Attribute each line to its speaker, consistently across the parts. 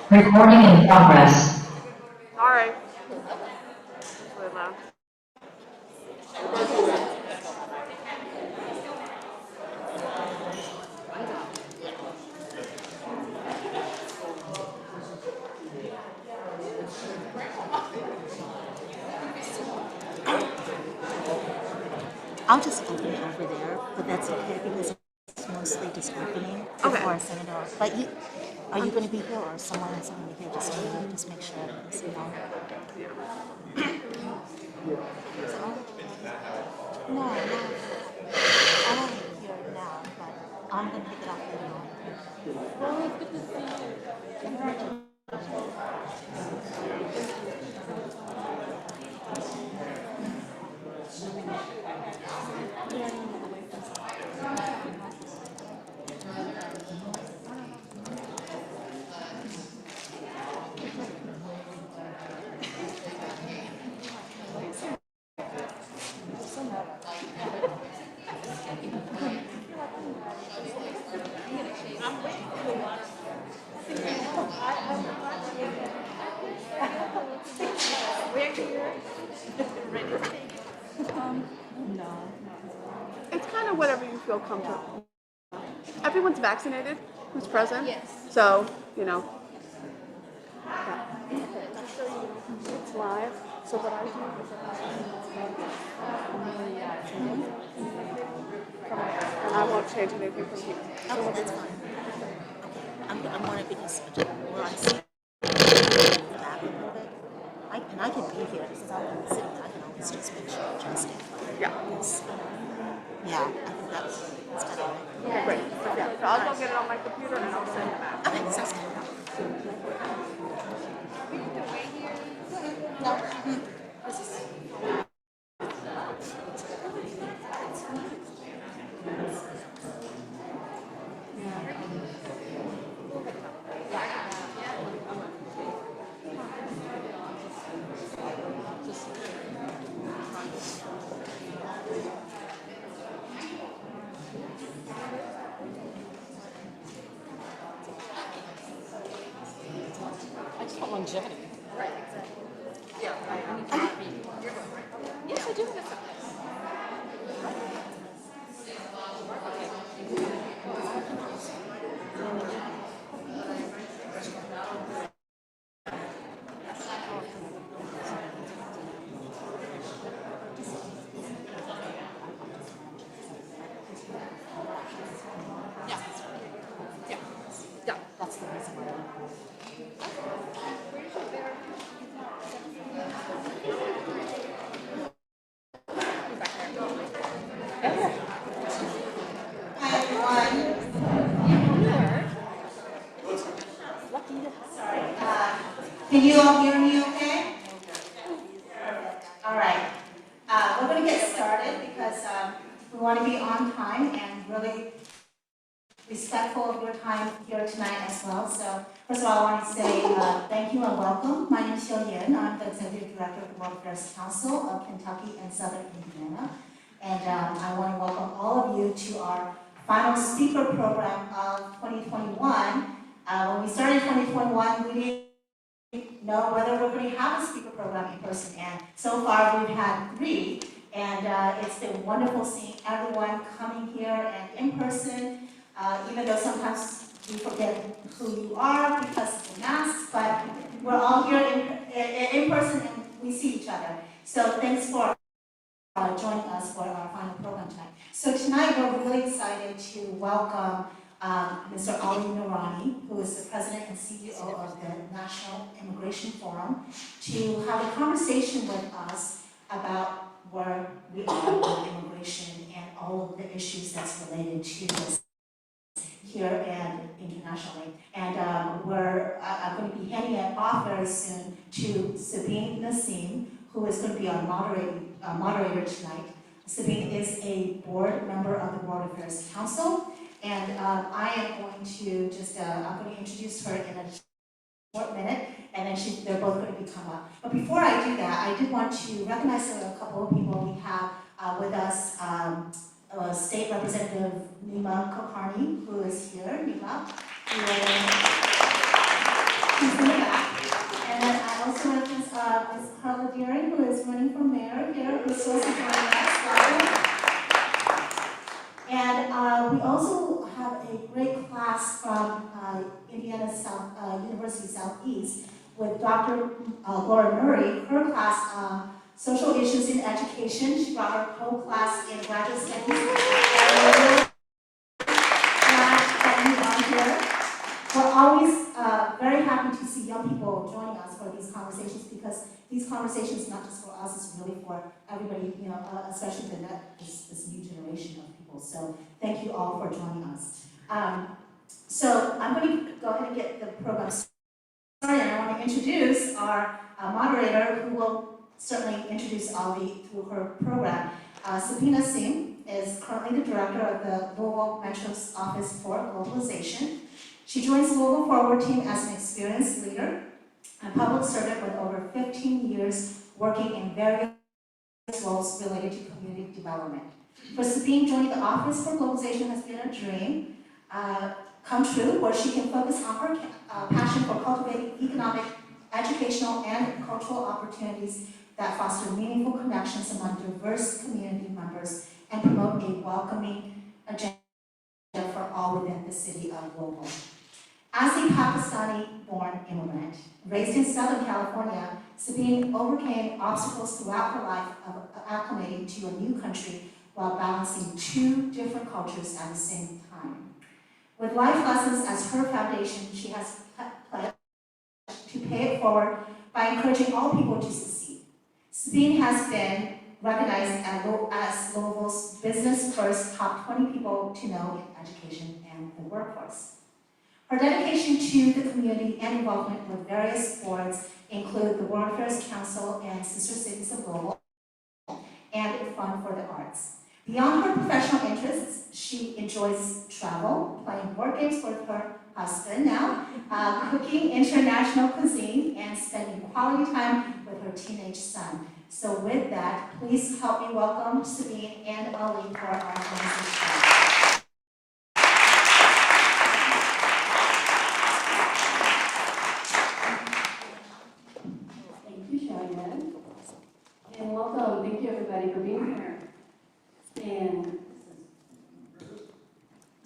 Speaker 1: Recording in progress.
Speaker 2: Sorry. It's really loud.
Speaker 3: I'll just open it over there, but that's okay because it's mostly just opening before I send it off. But are you going to be here or someone's going to be here just to just make sure everything's on? Is it on? No, I don't hear it now, but I'm going to pick it up later on. Well, it's good to see you.
Speaker 2: It's kind of whatever you feel comfortable. Everyone's vaccinated who's present.
Speaker 4: Yes.
Speaker 2: So, you know. Yeah. It's live. So what I do is and I won't change anything from here.
Speaker 3: Okay, that's fine. Okay. I'm wondering because we're on scene. Back a little bit. I can be here because I'm sitting. I can always just make sure I adjust it.
Speaker 2: Yeah.
Speaker 3: Yeah, I think that's better.
Speaker 2: Okay, great. So, yeah. So I'll go get it on my computer and I'll send it back.
Speaker 3: Okay, sounds good. No. This is.
Speaker 4: I just want longevity. Right, exactly. Yeah, I need to be. You're going, right? Yes, I do. That's okay. Yeah. Yeah. Yeah.
Speaker 3: That's the reason why.
Speaker 5: Hi everyone. Can you all hear me okay? All right. We're going to get started because we want to be on time and really respectful of your time here tonight as well. So first of all, I want to say thank you and welcome. My name is Xiao Yin. I'm the Executive Director of the World Affairs Council of Kentucky and Southern Indiana. And I want to welcome all of you to our final speaker program of 2021. When we started 2021, we didn't know whether we're going to have a speaker program in person. And so far, we've had 3. And it's been wonderful seeing everyone coming here and in person, even though sometimes we forget who you are because of the mask, but we're all here in person and we see each other. So thanks for joining us for our final program tonight. So tonight we're really excited to welcome Mr. Ali Noorani, who is the President and CEO of the National Immigration Forum, to have a conversation with us about where we are with immigration and all of the issues that's related to this here and internationally. And we're going to be handing it off very soon to Sabeen Nasim, who is going to be our moderator tonight. Sabeen is a board member of the World Affairs Council, and I am going to just, I'm going to introduce her in a short minute, and then they're both going to come up. But before I do that, I did want to recognize a couple of people we have with us. State Representative Nima Kulkarni, who is here. Nima. She's in the back. And then I also have Ms. Carla Deering, who is running for mayor here, who's also joining us. Welcome. And we also have a great class from Indiana South, University Southeast with Dr. Laura Murray. Her class, Social Issues in Education. She brought her co-class in graduate studies. And we're always very happy to see young people joining us for these conversations, because these conversations, not just for us, it's really for everybody, you know, especially this new generation of people. So thank you all for joining us. So I'm going to go ahead and get the program started, and I want to introduce our moderator, who will certainly introduce Ollie through her program. Sabeen Nasim is currently the director of the Louisville Metro Office for Globalization. She joins Louisville Forward team as an experienced leader and public servant with over 15 years working in various roles related to community development. For Sabeen, joining the Office for Globalization has been a dream come true, where she can focus on her passion for cultivating economic, educational, and cultural opportunities that foster meaningful connections among diverse community members and promote a welcoming agenda for all within the city of Louisville. As a Pakistani-born immigrant, raised in Southern California, Sabeen overcame obstacles throughout her life of acclimating to a new country while balancing two different cultures at the same time. With life lessons as her foundation, she has pledged to pay it forward by encouraging all people to succeed. Sabeen has been recognized as Louisville's Business First Top 20 People to Know in Education and the Workforce. Her dedication to the community and involvement with various boards include the World Affairs Council and Sister Cities of Louisville and Fund for the Arts. Beyond her professional interests, she enjoys travel, playing board games with her husband now, cooking international cuisine, and spending quality time with her teenage son. So with that, please help me welcome Sabeen and Ali for our conversation.
Speaker 6: And welcome. Thank you, everybody, for being here. And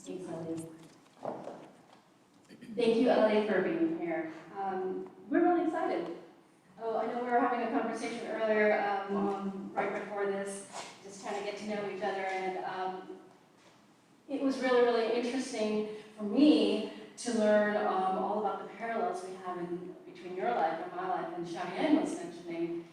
Speaker 6: thanks, Ellie. Thank you, Ellie, for being here. We're really excited. Oh, I know we were having a conversation earlier, right before this, just trying to get to know each other, and it was really, really interesting for me to learn all about the parallels we have between your life and my life. And Cheyenne was mentioning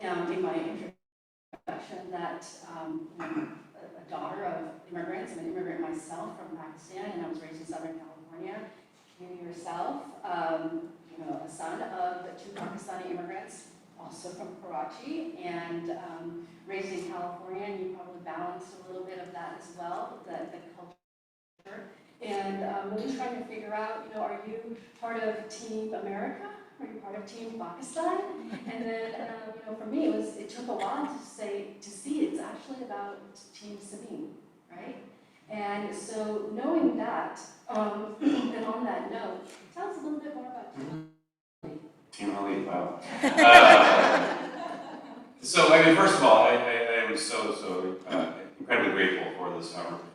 Speaker 6: in my introduction that I'm a daughter of immigrants. I'm an immigrant myself from Pakistan, and I was raised in Southern California. You yourself, a son of two Pakistani immigrants, also from Karachi, and raised in California, and you probably balanced a little bit of that as well, the culture. And really trying to figure out, are you part of Team America? Are you part of Team Pakistan? And then, for me, it took a while to see it's actually about Team Sabeen, right? And so knowing that, and on that note, tell us a little bit more about
Speaker 7: Team Ali, wow. So, first of all, I am so incredibly grateful for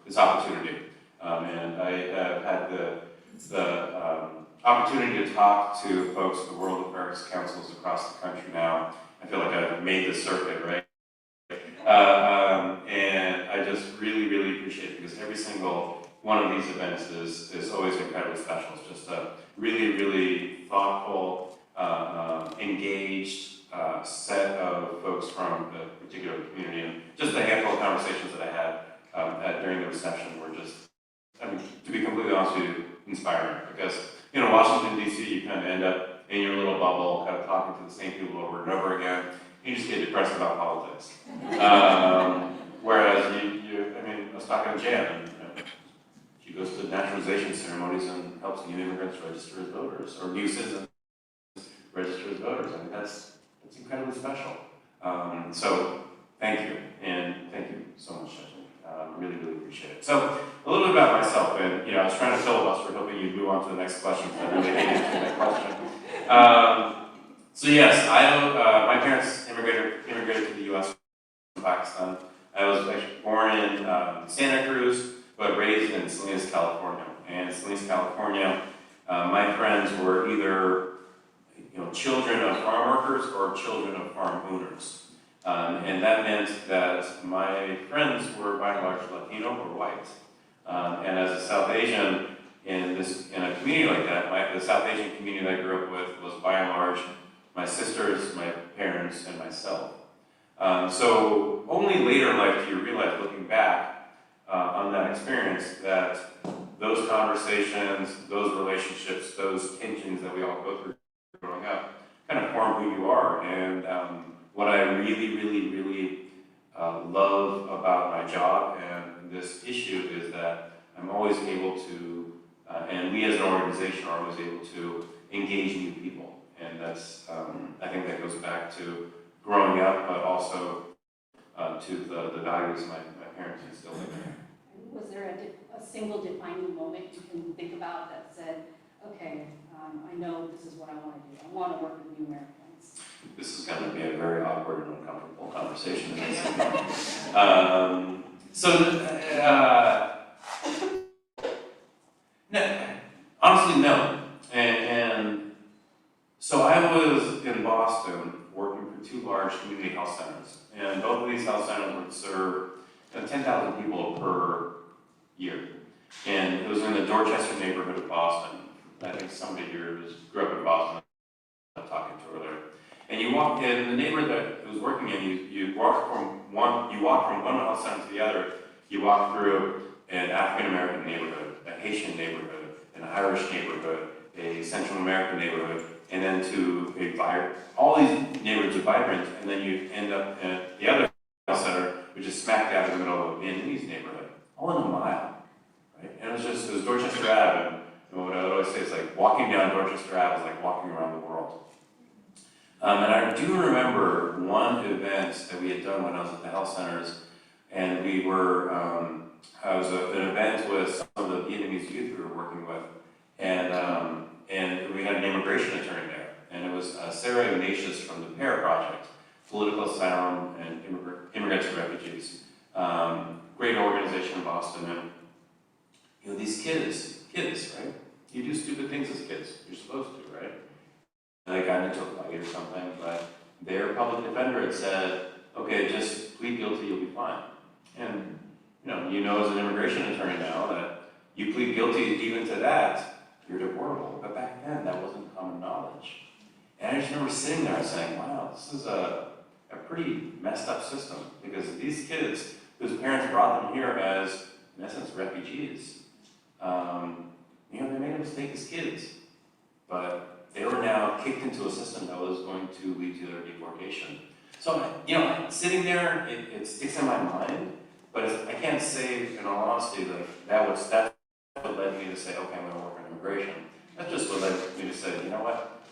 Speaker 7: this opportunity. And I have had the opportunity to talk to folks at the World Affairs Councils across the country now. I feel like I've made the circuit, right? And I just really, really appreciate it, because every single one of these events is always incredibly special. It's just a really, really thoughtful, engaged set of folks from the particular community. And just a handful of conversations that I had during the reception were just, to be completely honest with you, inspiring. Because, Washington, D.C., you kind of end up in your little bubble, kind of talking to the same people over and over again. You just get depressed about politics. Whereas I was talking to Jan, and she goes to naturalization ceremonies and helps new immigrants register as voters, or new citizens register as voters. That's incredibly special. So thank you, and thank you so much, Stephanie. Really, really appreciate it. So a little bit about myself, and I was trying to filibuster, hoping you'd move on to the next question, because I really didn't answer that question. So yes, I don't, my parents immigrated to the U.S. from Pakistan. I was actually born in Santa Cruz, but raised in Salinas, California. And in Salinas, California, my friends were either children of farm workers or children of farm owners. And that meant that my friends were by and large Latino or white. And as a South Asian in a community like that, the South Asian community that I grew up with was by and large my sisters, my parents, and myself. So only later in life do you realize, looking back on that experience, that those conversations, those relationships, those tensions that we all go through growing up kind of form who you are. And what I really love about my job and this issue is that I'm always able to, and we as an organization are always able to engage new people. And that's, I think that goes back to growing up, but also to the values my parents instilled in me.
Speaker 6: Was there a single defining moment you can think about that said, okay, I know this is what I want to do. I want to work with new Americans.
Speaker 7: This is going to be a very awkward and uncomfortable conversation. No, honestly, no. And so I was in Boston working for 2 large community health centers. And both of these health centers would serve 10,000 people per year. And it was in the Dorchester neighborhood of Boston. I think somebody here grew up in Boston I'm talking to earlier. And you walk in the neighborhood that it was working in, you walk from one health center to the other. You walk through an African American neighborhood, a Haitian neighborhood, an Irish neighborhood, a Central American neighborhood, and then to all these neighborhoods are vibrant, and then you end up at the other health center, which is smack dab in the middle of a Vietnamese neighborhood, all in a mile, right? And it was Dorchester Ave, and what I would always say is like walking down Dorchester Ave is like walking around the world. And I do remember one event that we had done when I was at the health centers, and we were, I was at an event with some of the Vietnamese youth we were working with, and we had an immigration attorney there, and it was Sarah Ignatius from the PAIR Project, Political Asylum and Immigrants and Refugees. Great organization in Boston, and these kids, right? You do stupid things as kids, you're supposed to, right? They got into a fight or something, but their public defender had said, okay, just plead guilty, you'll be fine. And you know as an immigration attorney now that you plead guilty even to that, you're deportable. But back then, that wasn't common knowledge. And I just remember sitting there saying, wow, this is a pretty messed up system, because these kids, whose parents brought them here as, in essence, refugees, they made a mistake as kids, but they were now kicked into a system that was going to lead to their deportation. So, sitting there, it sticks in my mind, but I can't say, in all honesty, that's what led me to say, okay, I'm going to work on immigration. That's just what led me to say, you know what?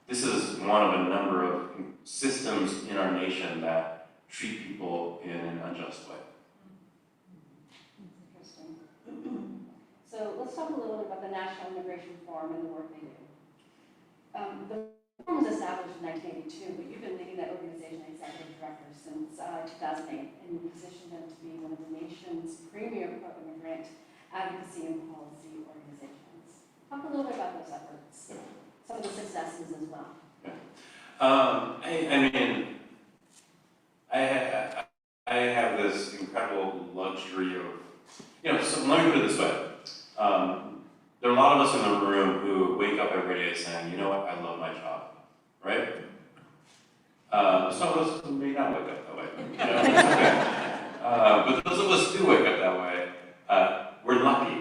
Speaker 7: This is one of a number of systems in our nation that treat people in an unjust way.
Speaker 6: Interesting. So let's talk a little bit about the National Immigration Forum and the work they do. The forum was established in 1982, but you've been leading that organization as executive director since 2008, and you positioned them to be one of the nation's premier pro-immigrant advocacy and policy organizations. Talk a little bit about those efforts, some of the successes as well.
Speaker 7: I have this incredible luxury of, so let me put it this way. There are a lot of us in the room who wake up every day saying, you know what, I love my job, right? Some of us may not wake up that way, it's okay. But those of us who wake up that way, we're lucky.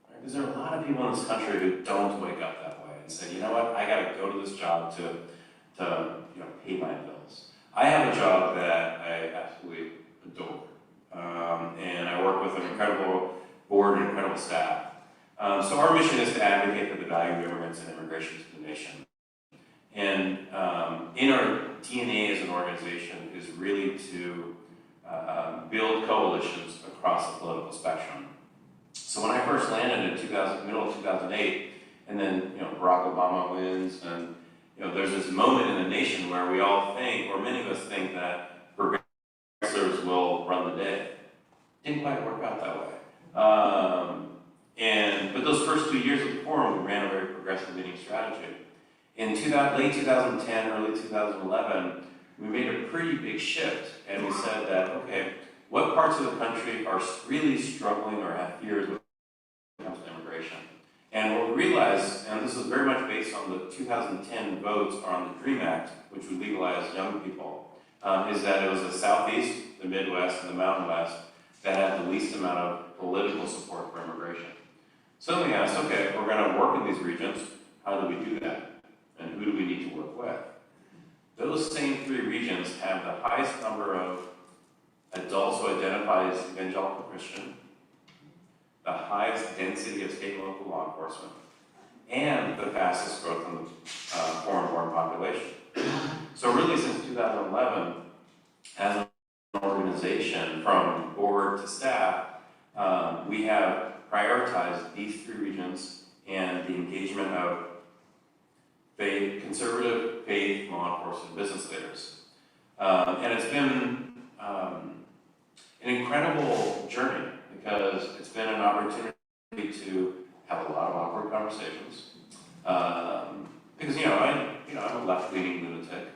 Speaker 7: Right? Because there are a lot of people in this country who don't wake up that way and say, you know what, I gotta go to this job to pay my bills. I have a job that I absolutely adore. And I work with an incredible board and incredible staff. So our mission is to advocate for the value of immigrants and immigration to the nation. And in our DNA as an organization is really to build coalitions across the political spectrum. So when I first landed in middle of 2008, and then, Barack Obama wins, and, there's this moment in the nation where we all think, or many of us think, that progressives will run the day. Didn't quite work out that way. But those first 2 years of the forum, we ran a very progressive meeting strategy. In late 2010, early 2011, we made a pretty big shift, and we said that, okay, what parts of the country are really struggling or have fears when it comes to immigration? And what we realized, and this was very much based on the 2010 votes on the DREAM Act, which would legalize young people, is that it was the Southeast, the Midwest, and the Mountain West that had the least amount of political support for immigration. So we asked, okay, if we're going to work in these regions, how do we do that? And who do we need to work with? Those same 3 regions have the highest number of adults who identify as evangelical Christian, the highest density of state and local law enforcement, and the fastest growth in the foreign-born population. So really, since 2011, as an organization, from board to staff, we have prioritized these 3 regions and the engagement of conservative faith, law enforcement, business leaders. And it's been an incredible journey, because it's been an opportunity to have a lot of awkward conversations. Because I'm a left-leaning lunatic,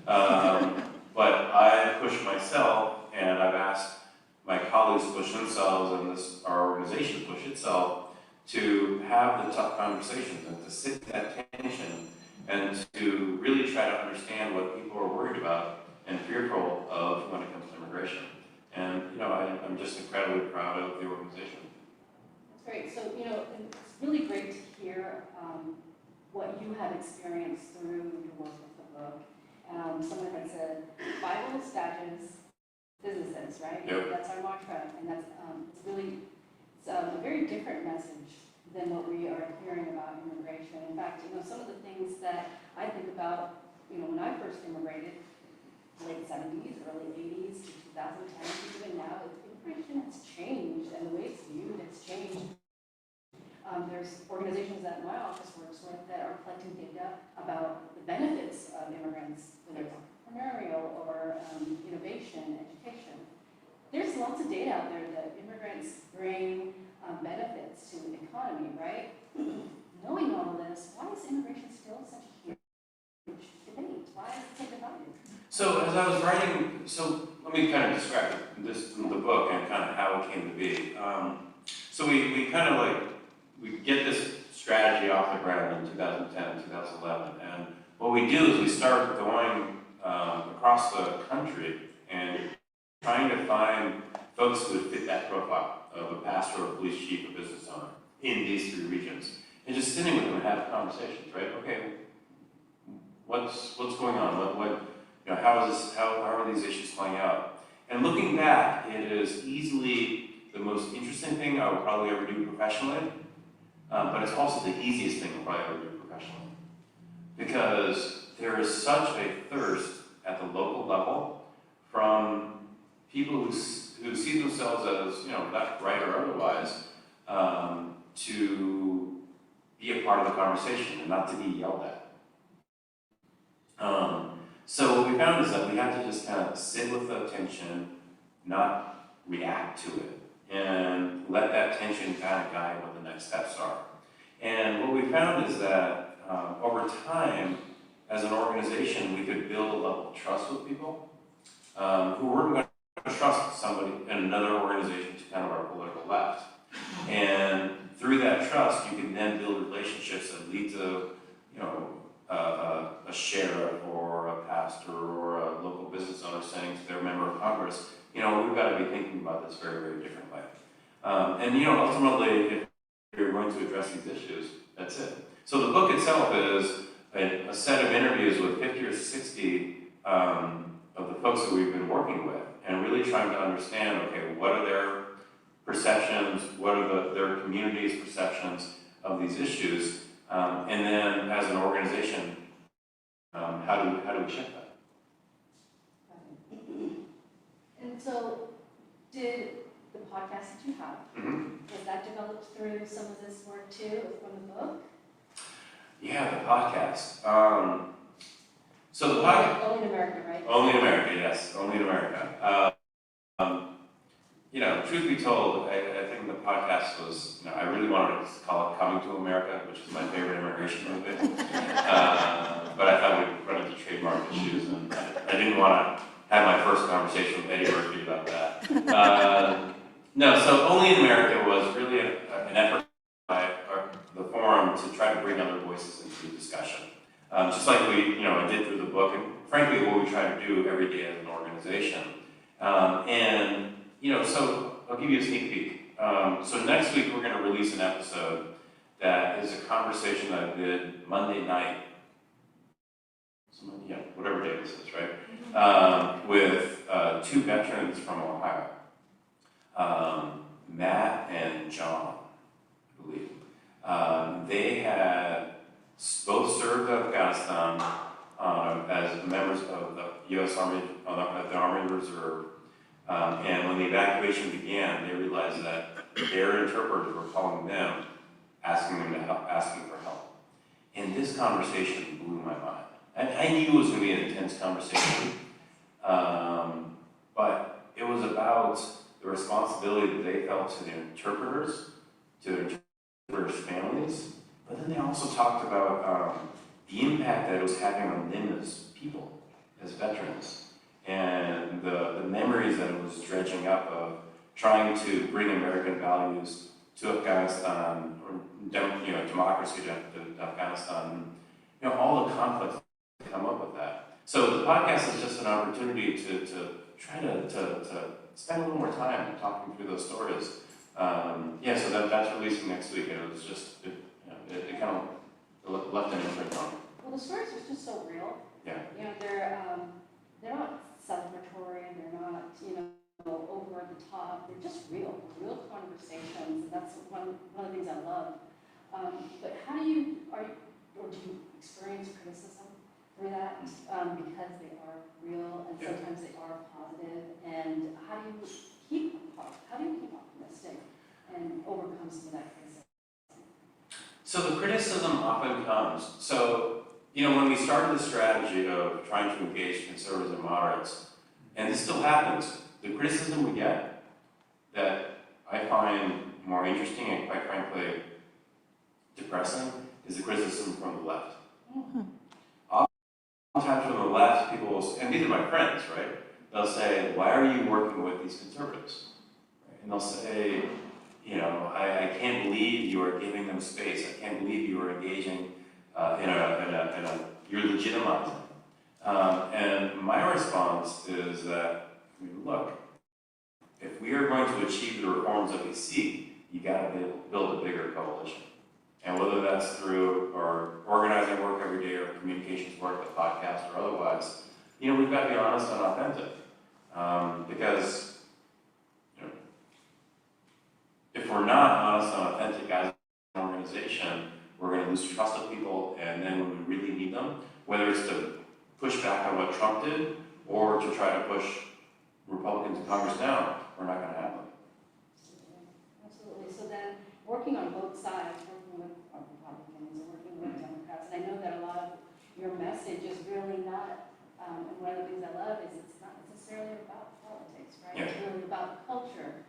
Speaker 7: but I push myself, and I've asked my colleagues to push themselves, and our organization to push itself, to have the tough conversations and to sit that tension and to really try to understand what people are worried about and fearful of when it comes to immigration. And I'm just incredibly proud of the organization.
Speaker 6: That's great. So, it's really great to hear what you have experienced through your work with the book. Someone had said, Bible, statutes, businesses, right?
Speaker 7: Yep.
Speaker 6: That's our mantra, and that's it's a very different message than what we are hearing about immigration. In fact, some of the things that I think about, when I first immigrated, late 70s, early 80s to 2010, even now, immigration has changed, and the way it's viewed has changed. There's organizations that my office works with that are collecting data about the benefits of immigrants, whether it's entrepreneurial or innovation, education. There's lots of data out there that immigrants bring benefits to the economy, right? Knowing all of this, why is immigration still such a huge debate? Why is it so divided?
Speaker 7: So as I was writing, let me kind of describe this in the book and kind of how it came to be. So we kind of we get this strategy off the ground in 2010, 2011, and what we do is we start going across the country and trying to find folks who would fit that profile of a pastor, a police chief, a business owner in these 3 regions, and just sitting with them and having conversations, right? Okay, what's going on? How are these issues playing out? And looking back, it is easily the most interesting thing I would probably ever do professionally, but it's also the easiest thing I'll probably ever do professionally. Because there is such a thirst at the local level from people who see themselves as, left, right, or otherwise, to be a part of the conversation and not to be yelled at. So what we found is that we have to just kind of sit with the tension, not react to it, and let that tension kind of guide what the next steps are. And what we found is that over time, as an organization, we could build a level of trust with people who weren't going to trust somebody in another organization to kind of our political left. And through that trust, you can then build relationships that lead to, a sheriff or a pastor or a local business owner saying to their member of Congress, we've got to be thinking about this very, very differently. And ultimately, if you're going to address these issues, that's it. So the book itself is a set of interviews with 50 or 60 of the folks that we've been working with, and really trying to understand, okay, what are their perceptions, what are their community's perceptions of these issues, and then as an organization, how do we check that?
Speaker 6: And so, did the podcast that you have, was that developed through some of this work too, from the book?
Speaker 7: Yeah, the podcast. So the podcast.
Speaker 6: Only in America, right?
Speaker 7: Only in America, yes. Only in America. You know, truth be told, I think the podcast was, you know, I really wanted to call it Coming to America, which is my favorite immigration movie. But I thought we'd run into trademark issues, and I didn't want to have my first conversation with Eddie Murphy about that. No, so Only in America was really an effort by the forum to try to bring other voices into the discussion. Just like we, you know, I did through the book, and frankly, what we try to do every day as an organization. And you know, so I'll give you a sneak peek. So next week we're going to release an episode that is a conversation that I did Monday night, yeah, whatever day this is, right? With two veterans from Ohio, Matt and John, I believe. They had both served Afghanistan as members of the U.S. Army, the Army Reserve. And when the evacuation began, they realized that their interpreters were calling them, asking for help. And this conversation blew my mind. And I knew it was going to be an intense conversation, but it was about the responsibility that they felt to their interpreters, to their interpreters' families, but then they also talked about the impact that it was having on them as people, as veterans. And the memories that it was dredging up of trying to bring American values to Afghanistan, or you know, democracy to Afghanistan, you know, all the conflicts that come up with that. So the podcast is just an opportunity to try to spend a little more time talking through those stories. Yeah, so that's releasing next week, and it was just, it kind of left an imprint on me.
Speaker 6: Well, the stories are just so real.
Speaker 7: Yeah.
Speaker 6: You know, they're not celebratory, they're not, you know, over the top. They're just real conversations, and that's one of the things I love. But how do you experience criticism through that? Because they are real, and sometimes they are positive. And how do you keep optimistic and overcome some of that criticism?
Speaker 7: So the criticism often comes. So, you know, when we started the strategy of trying to engage conservatives and moderates, and this still happens, the criticism we get that I find more interesting and quite frankly depressing is the criticism from the left. Oftentimes from the left, people will, and these are my friends, right? They'll say, why are you working with these conservatives? And they'll say, you know, I can't believe you are giving them space. I can't believe you are engaging you're legitimizing. And my response is that, I mean, look, if we are going to achieve the reforms that we seek, you got to build a bigger coalition. And whether that's through our organizing work every day or communications work, the podcast, or otherwise, you know, we've got to be honest and authentic. Because, you know, if we're not honest and authentic as an organization, we're going to lose trust of people, and then when we really need them, whether it's to push back on what Trump did or to try to push Republicans in Congress down, we're not going to have them.
Speaker 6: Absolutely. So then, working on both sides, working with Republicans and working with Democrats, and I know that a lot of your message is really not, and one of the things I love is it's not necessarily about politics, right?
Speaker 7: Yeah.
Speaker 6: It's really about culture.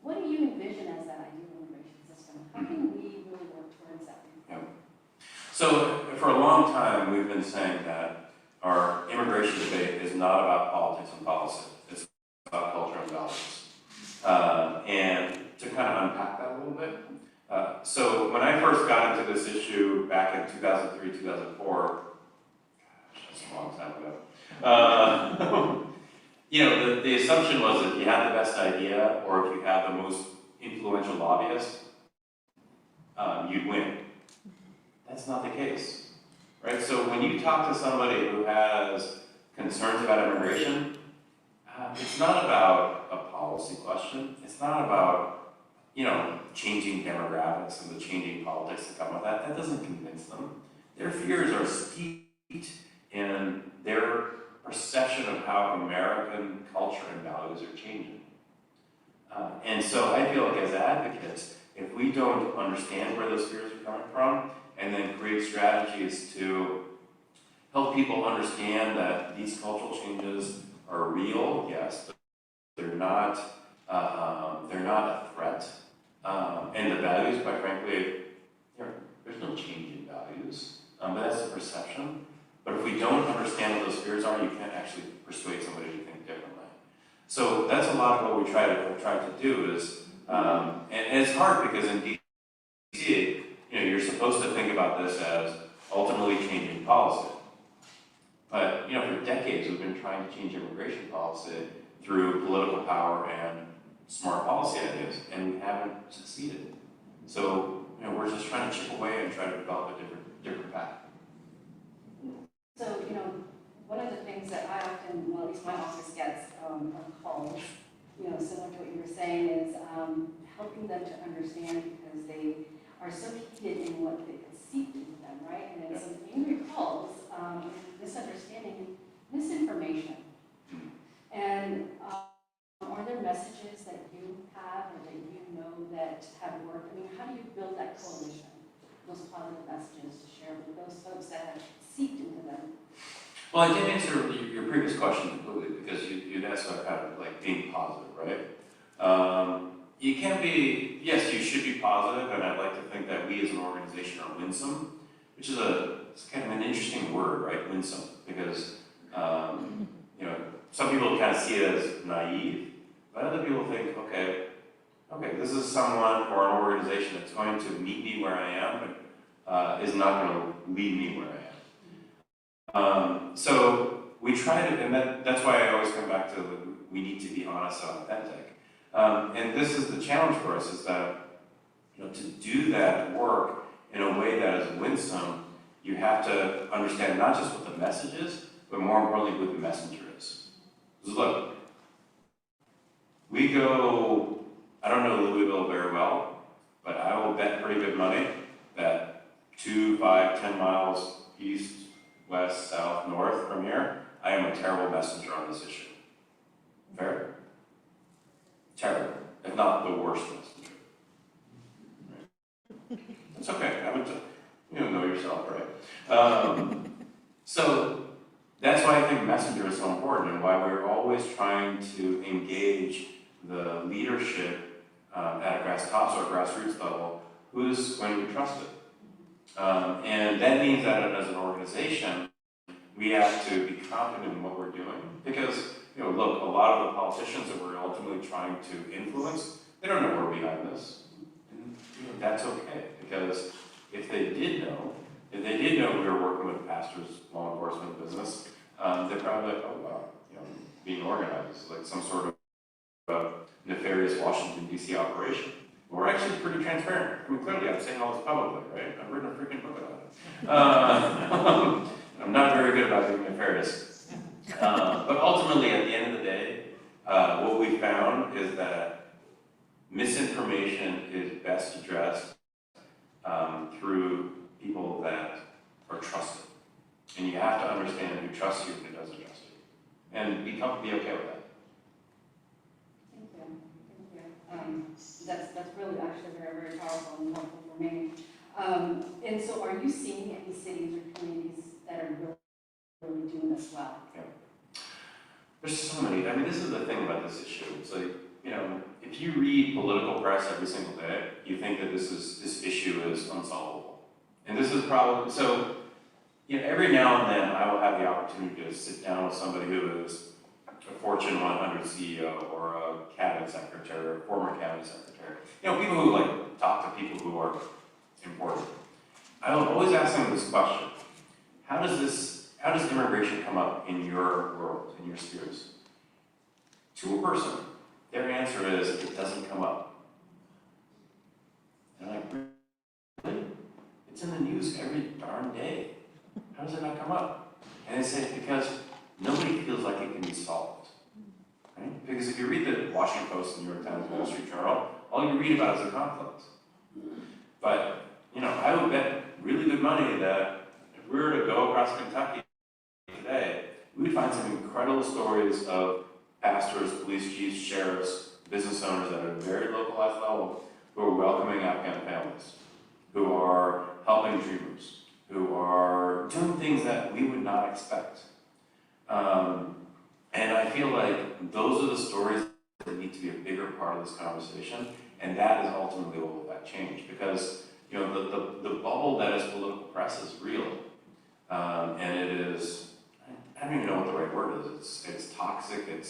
Speaker 6: What do you envision as that ideal immigration system? How can we really work towards that?
Speaker 7: Yeah. So for a long time, we've been saying that our immigration debate is not about politics and policy. It's about culture and values. And to kind of unpack that a little bit. So when I first got into this issue back in 2003, 2004, gosh, that's a long time ago. You know, the assumption was that if you had the best idea or if you had the most influential lobbyist, you'd win. That's not the case, right? So when you talk to somebody who has concerns about immigration, it's not about a policy question. It's not about, you know, changing demographics and the changing politics that come with that. That doesn't convince them. Their fears are steeped in their perception of how American culture and values are changing. And so I feel like as advocates, if we don't understand where those fears are coming from and then create strategies to help people understand that these cultural changes are real, yes, but they're not a threat. And the values, quite frankly, there's no change in values, but that's a perception. But if we don't understand what those fears are, you can't actually persuade somebody to think differently. So that's a lot of what we try to do is, and it's hard because in DC, you're supposed to think about this as ultimately changing policy. But for decades we've been trying to change immigration policy through political power and smart policy ideas, and we haven't succeeded. So we're just trying to chip away and try to develop a different path.
Speaker 6: So, one of the things that I often, well, at least my office gets on calls, similar to what you were saying, is helping them to understand because they are so heated in what they could seep into them, right? And it's some angry calls, misunderstanding, misinformation. And are there messages that you have or that you know that have worked? I mean, how do you build that coalition, those positive messages to share with those folks that have seeped into them?
Speaker 7: Well, I did answer your previous question completely because you'd asked about kind of like being positive, right? You can't be, yes, you should be positive, and I'd like to think that we as an organization are winsome, which is it's kind of an interesting word, right? Winsome, because some people kind of see it as naive, but other people think, okay, this is someone or an organization that's going to meet me where I am, but is not going to lead me where I am. So we try to, and that's why I always come back to we need to be honest and authentic. And this is the challenge for us, is that to do that work in a way that is winsome, you have to understand not just what the message is, but more importantly, who the messenger is. Because look, we go, I don't know Louisville very well, but I will bet pretty good money that 2, 5, 10 miles east, west, south, north from here, I am a terrible messenger on this issue. Fair? Terrible, if not the worst messenger. Right? It's okay, you know yourself, right? So that's why I think messenger is so important, and why we're always trying to engage the leadership at a tops or grassroots level who's going to be trusted. And that means that as an organization, we have to be confident in what we're doing, because look, a lot of the politicians that we're ultimately trying to influence, they don't know we're behind this. And that's okay, because if they did know we were working with pastors, law enforcement, business, they're probably like, oh wow, being organized is like some sort of nefarious Washington, D.C. operation. We're actually pretty transparent. I mean, clearly I'm saying all this publicly, right? I've written a freaking book about it. I'm not very good about being nefarious. But ultimately, at the end of the day, what we found is that misinformation is best addressed through people that are trusted. And you have to understand who trusts you and who doesn't trust you. And be okay with that.
Speaker 6: Thank you. That's really actually very, very powerful and helpful for me. And so are you seeing any cities or communities that are really doing this well?
Speaker 7: Yeah. There's so many. I mean, this is the thing about this issue. It's like, if you read political press every single day, you think that this issue is unsolvable. And this is probably, so, every now and then I will have the opportunity to sit down with somebody who is a Fortune 100 CEO or a cabinet secretary or a former cabinet secretary. People who talk to people who are important. I will always ask them this question: how does immigration come up in your world, in your spheres? To a person, their answer is, it doesn't come up. And I'm like, really? It's in the news every darn day. How does it not come up? And they say, because nobody feels like it can be solved. Right? Because if you read the Washington Post, the New York Times, Wall Street Journal, all you read about is a conflict. But, I would bet really good money that if we were to go across Kentucky today, we would find some incredible stories of pastors, police chiefs, sheriffs, business owners at a very localized level who are welcoming Afghan families, who are helping dreamers, who are doing things that we would not expect. And I feel like those are the stories that need to be a bigger part of this conversation, and that is ultimately what will affect change. Because the bubble that is political press is real, and it is, I don't even know what the right word is. It's toxic. It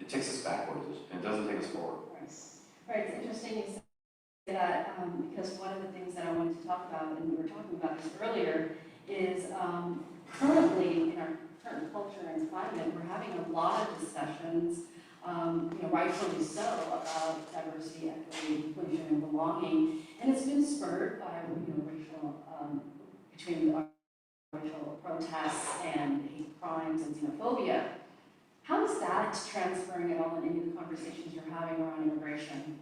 Speaker 7: takes us backwards. It doesn't take us forward.
Speaker 6: Right. It's interesting you say that because one of the things that I wanted to talk about, and we were talking about this earlier, is currently in our current culture and climate, we're having a lot of discussions, rightfully so, about diversity, equity, inclusion, and belonging, and it's been spurred by racial between racial protests and hate crimes and xenophobia. How is that transferring at all in any of the conversations you're having around immigration?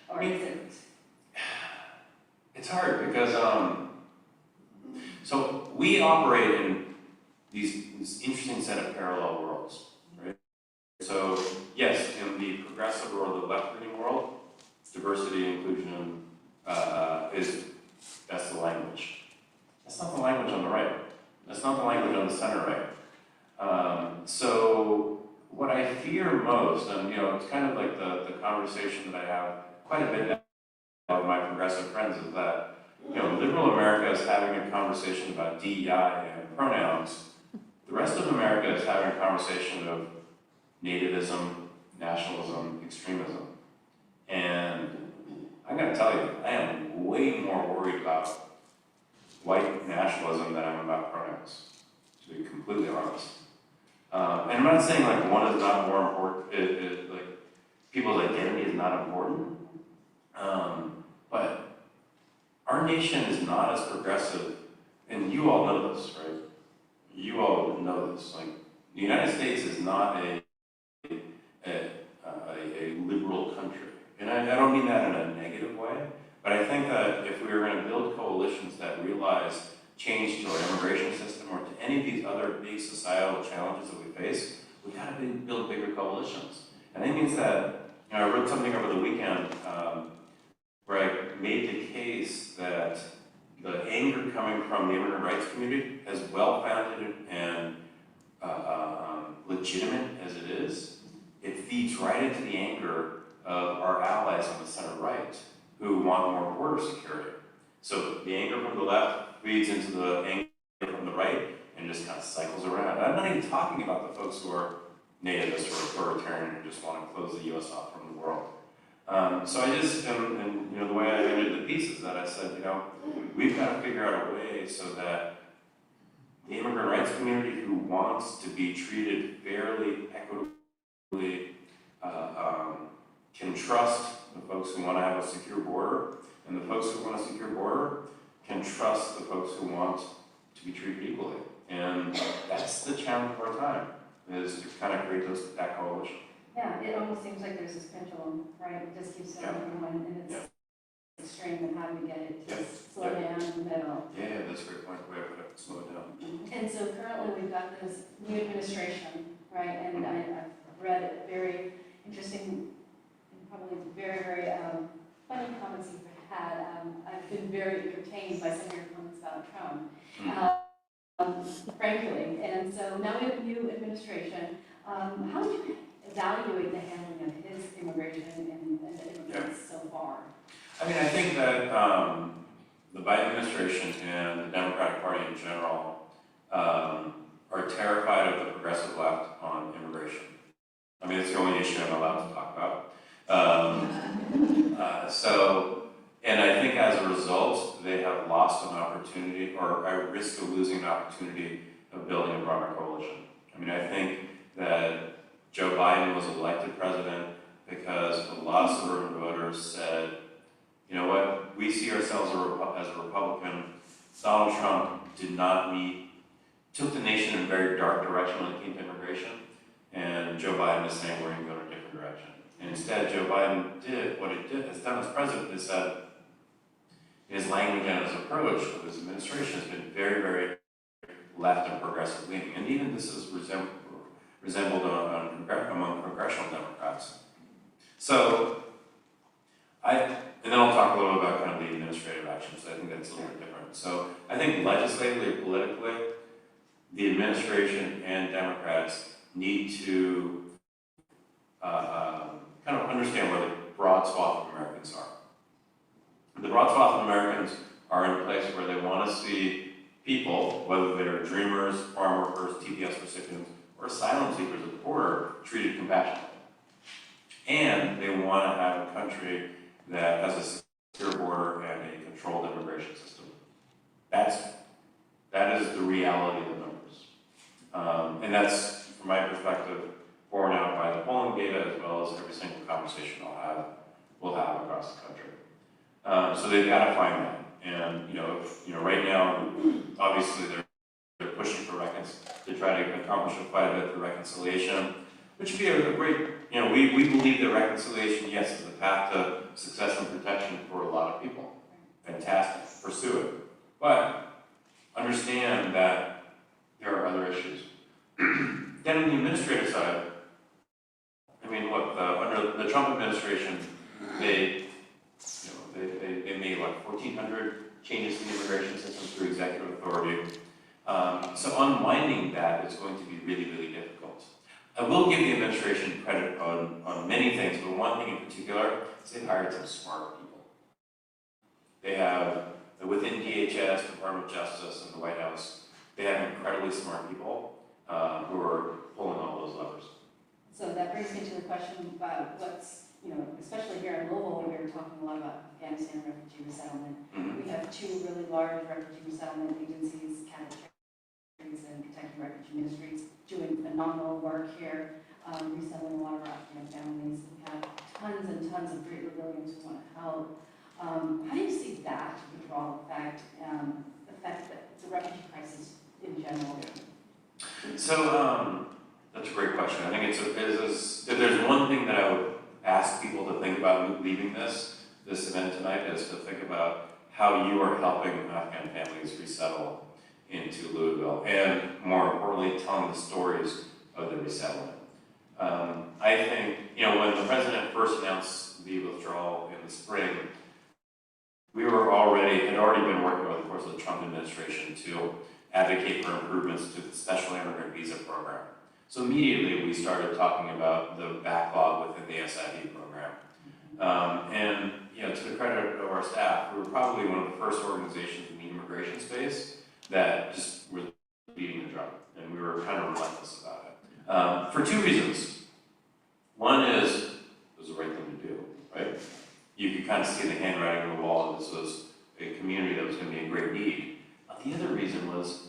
Speaker 6: Or is it?
Speaker 7: It's hard because so we operate in this interesting set of parallel worlds, right? So yes, in the progressive or the left-leaning world, diversity, inclusion that's the language. That's not the language on the right. That's not the language on the center right. So what I fear most, and it's kind of like the conversation that I have quite a bit now with my progressive friends, is that liberal America is having a conversation about DEI and pronouns. The rest of America is having a conversation of nativism, nationalism, extremism. And I'm going to tell you, I am way more worried about white nationalism than I am about pronouns, to be completely honest. And I'm not saying like one is not more important, like people's identity is not important, but our nation is not as progressive, and you all know this, right? You all know this. Like, the United States is not a liberal country. And I don't mean that in a negative way, but I think that if we were going to build coalitions that realize change to our immigration system or to any of these other big societal challenges that we face, we've got to build bigger coalitions. And that means that, I wrote something over the weekend where I made the case that the anger coming from the immigrant rights community, as well-founded and legitimate as it is, it feeds right into the anger of our allies on the center right, who want more border security. So the anger from the left feeds into the anger from the right, and just kind of cycles around. I'm not even talking about the folks who are nativist or authoritarian who just want to close the U.S. off from the world. So I just, and the way I ended the piece is that I said, we've got to figure out a way so that the immigrant rights community who wants to be treated fairly, equitably, can trust the folks who want to have a secure border, and the folks who want a secure border can trust the folks who want to be treated equally. And that's the challenge of our time, is to kind of create that coalition.
Speaker 6: Yeah, it almost seems like there's this pendulum, right? It just keeps going from one, and it's extreme, and how do we get it to slow down in the middle?
Speaker 7: Yeah, that's a great point. We have to slow it down.
Speaker 6: And so currently we've got this new administration, right? And I've read very interesting and probably very, very funny comments you've had. I've been very entertained by some of your comments about Trump, frankly. And so now we have a new administration. How would you evaluate the handling of his immigration and the immigrants so far?
Speaker 7: I mean, I think that the Biden administration and the Democratic Party in general are terrified of the progressive left on immigration. I mean, it's the only issue I'm allowed to talk about. And I think as a result, they have lost an opportunity, or at risk of losing an opportunity of building a broader coalition. I mean, I think that Joe Biden was elected president because a lot of suburban voters said, you know what, we see ourselves as a Republican. Donald Trump took the nation in a very dark direction when it came to immigration, and Joe Biden is saying we're going to go in a different direction. And instead, Joe Biden has done as president, is that his language and his approach of his administration has been very, very left and progressive leaning. And even this is resembled among congressional Democrats. So I And then I'll talk a little bit about kind of the administrative actions. I think that's a little bit different. So I think legislatively, politically, the administration and Democrats need to kind of understand where the broad swath of Americans are. The broad swath of Americans are in a place where they want to see people, whether they're dreamers, farm workers, TPS recipients, or asylum seekers at the border, treated compassionately. And they want to have a country that has a secure border and a controlled immigration system. That is the reality of the numbers. And that's, from my perspective, borne out by the polling data as well as every single conversation we'll have across the country. So they've got to find that. And right now, obviously they're pushing for to try to accomplish quite a bit for reconciliation, which would be a great, we believe that reconciliation, yes, is a path to success and protection for a lot of people. Fantastic, pursue it. But understand that there are other issues. Then on the administrative side, I mean, look, under the Trump administration, they made, 1,400 changes to the immigration system through executive authority. So unwinding that is going to be really, really difficult. I will give the administration credit on many things, but one thing in particular is they've hired some smart people. They have, within DHS, Department of Justice, and the White House, they have incredibly smart people who are pulling all those levers.
Speaker 6: So that brings me to the question about what's, especially here in Louisville, we were talking a lot about Afghanistan refugee resettlement.
Speaker 7: Mm-hmm.
Speaker 6: We have two really large refugee resettlement agencies, Canada and Kentucky Refugee Ministries, doing phenomenal work here, resettling a lot of our Afghan families. We have tons and tons of great Louisvillians who want to help. How do you see that withdrawal effect affect the refugee crisis in general?
Speaker 7: So that's a great question. I think if there's one thing that I would ask people to think about leaving this event tonight is to think about how you are helping Afghan families resettle into Louisville, and more importantly, telling the stories of the resettlement. I think, when the president first announced the withdrawal in the spring, we had already been working over the course of the Trump administration to advocate for improvements to the special immigrant visa program. So immediately we started talking about the backlog within the SIV program. And to the credit of our staff, we were probably one of the first organizations in the immigration space that just were beating the drum, and we were kind of relentless about it. For two reasons. One is, it was the right thing to do, right? You could kind of see the handwriting on the wall that this was a community that was going to be in great need. The other reason was,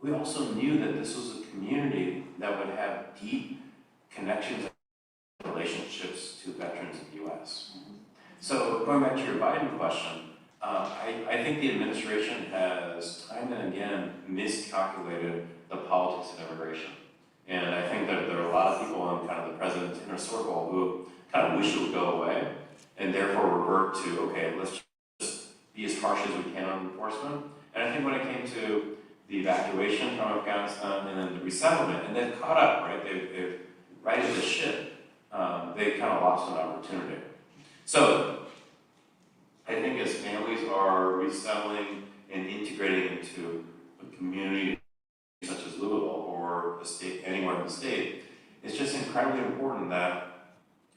Speaker 7: we also knew that this was a community that would have deep connections and relationships to veterans in the U.S. So going back to your Biden question, I think the administration has time and again miscalculated the politics of immigration. And I think that there are a lot of people in kind of the president's inner circle who kind of wish it would go away and therefore revert to, okay, let's just be as harsh as we can on enforcement. And I think when it came to the evacuation from Afghanistan and then the resettlement, and they've caught up, right? They've righted the ship. They kind of lost an opportunity. So I think as families are resettling and integrating into a community such as Louisville or the state, anywhere in the state, it's just incredibly important that,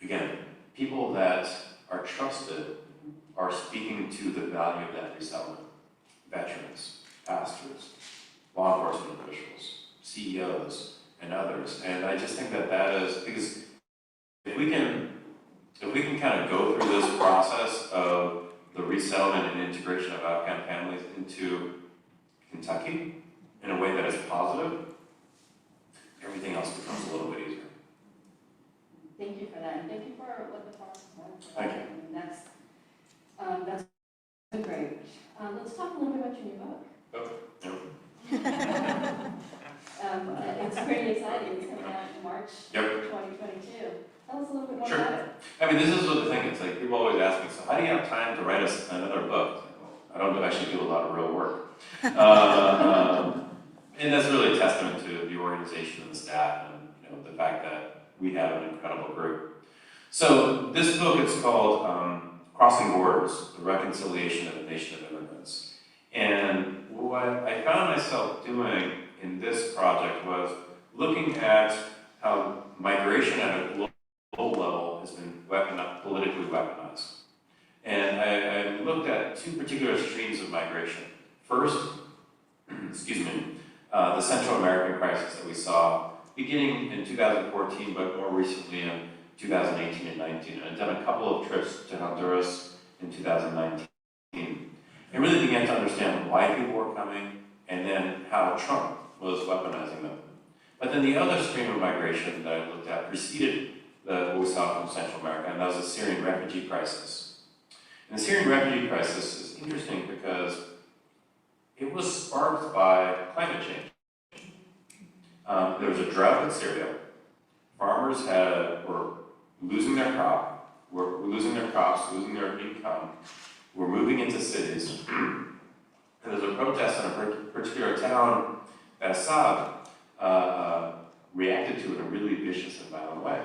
Speaker 7: again, people that are trusted are speaking to the value of that resettlement. Veterans, pastors, law enforcement officials, CEOs, and others. And I just think that is, because if we can kind of go through this process of the resettlement and integration of Afghan families into Kentucky in a way that is positive, everything else becomes a little bit easier.
Speaker 6: Thank you for that, and thank you for what the process was.
Speaker 7: Thank you.
Speaker 6: I mean, that's great. Let's talk a little bit about your new book. It's pretty exciting. It's coming out in March 2022. Tell us a little bit more about it.
Speaker 7: I mean, this is what the thing, it's like, people always ask me, so how do you have time to write another book? I don't actually do a lot of real work. And that's really a testament to the organization and the staff and the fact that we have an incredible group. So this book is called crossing borders, the reconciliation of a nation of immigrants. And what I found myself doing in this project was looking at how migration at a global level has been politically weaponized. And I looked at two particular streams of migration. First, excuse me, the Central American crisis that we saw beginning in 2014, but more recently in 2018 and 19. And I've done a couple of trips to Honduras in 2019. And really began to understand why people were coming and then how Trump was weaponizing them. But then the other stream of migration that I looked at preceded what we saw from Central America, and that was the Syrian refugee crisis. And the Syrian refugee crisis is interesting because it was sparked by climate change. There was a drought in Syria. Farmers were losing their losing their income, were moving into cities. And there was a protest in a particular town that Assad reacted to in a really vicious and violent way.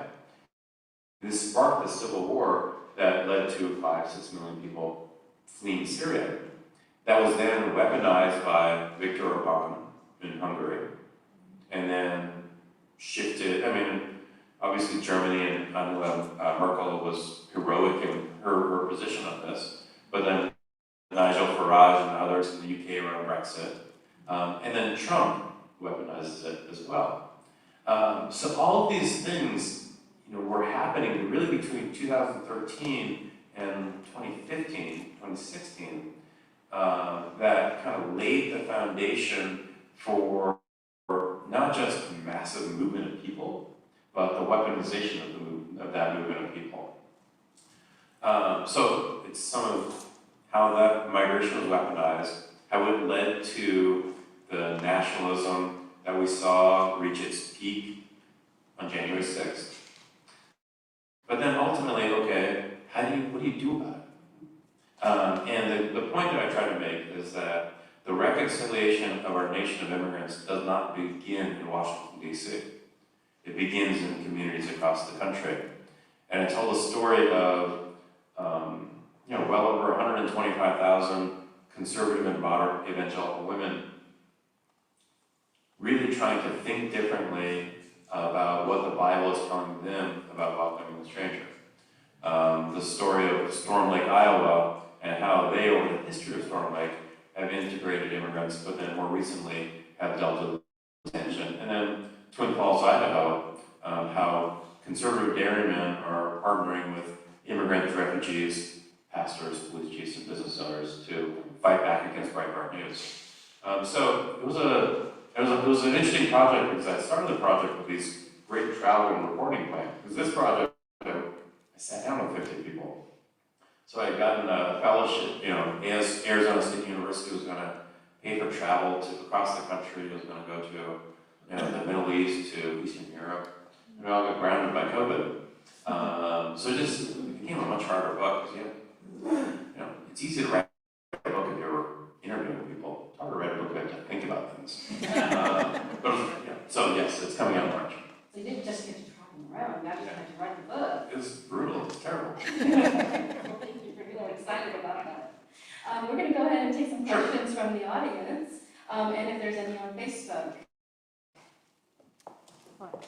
Speaker 7: This sparked the civil war that led to 5-6 million people fleeing Syria. That was then weaponized by Viktor Orban in Hungary, and then shifted. I mean, obviously Germany and Angela Merkel was heroic in her position on this, but then Nigel Farage and others in the UK around Brexit, and then Trump weaponizes it as well. So all of these things, were happening really between 2013 and 2015, 2016, that kind of laid the foundation for not just massive movement of people, but the weaponization of that movement of people. So it's some of how that migration was weaponized, how it led to the nationalism that we saw reach its peak on January 6th. But then ultimately, okay, what do you do about it? And the point that I try to make is that the reconciliation of our nation of immigrants does not begin in Washington, D.C. It begins in communities across the country. And I told a story of, well over 125,000 conservative and moderate evangelical women really trying to think differently about what the Bible is telling them about welcoming the stranger. The story of Storm Lake, Iowa, and how they, over the history of Storm Lake, have integrated immigrants, but then more recently have dealt with tension. And then Twin Falls, Idaho, how conservative dairymen are partnering with immigrant refugees, pastors, police chiefs, and business owners to fight back against Breitbart News. So it was an interesting project because I started the project with these great travel and reporting plans. Because this project, I sat down with 50 people. So I had gotten a fellowship, Arizona State University was going to pay for travel across the country. It was going to go to the Middle East, to Eastern Europe. And we all got grounded by COVID. So it became a much harder book because it's easy to write a book if you're interviewing people. It's hard to write a book if you have to think about things. So yes, it's coming out in March.
Speaker 6: So you didn't just get to travel around, you actually had to write the book.
Speaker 7: It was brutal. It's terrible.
Speaker 6: Well, thank you for being excited about that. We're going to go ahead and take some questions from the audience, and if there's any on Facebook.
Speaker 3: Questions?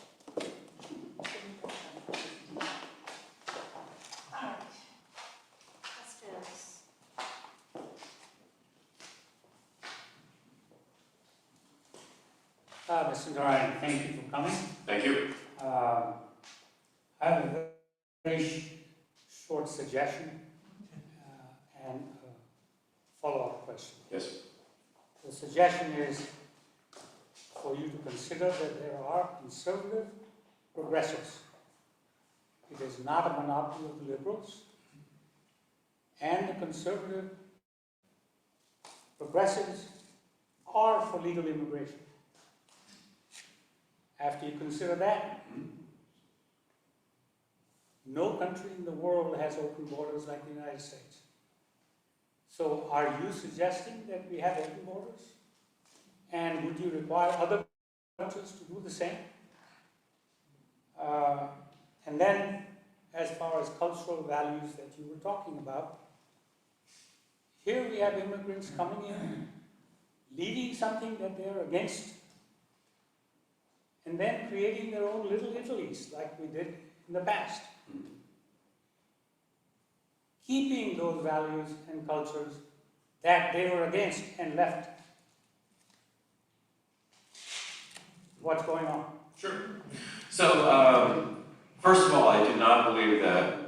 Speaker 8: Mr. Noorani, thank you for coming.
Speaker 7: Thank you.
Speaker 8: I have a very short suggestion and a follow-up question.
Speaker 7: Yes.
Speaker 8: The suggestion is for you to consider that there are conservative progressives. It is not a monopoly of the liberals. And the conservative progressives are for legal immigration. After you consider that, no country in the world has open borders like the United States. So are you suggesting that we have open borders? And would you require other countries to do the same? And then as far as cultural values that you were talking about. Here we have immigrants coming in, leading something that they're against, and then creating their own little Italies like we did in the past. Keeping those values and cultures that they were against and left. What's going on?
Speaker 7: Sure. So, first of all, I do not believe that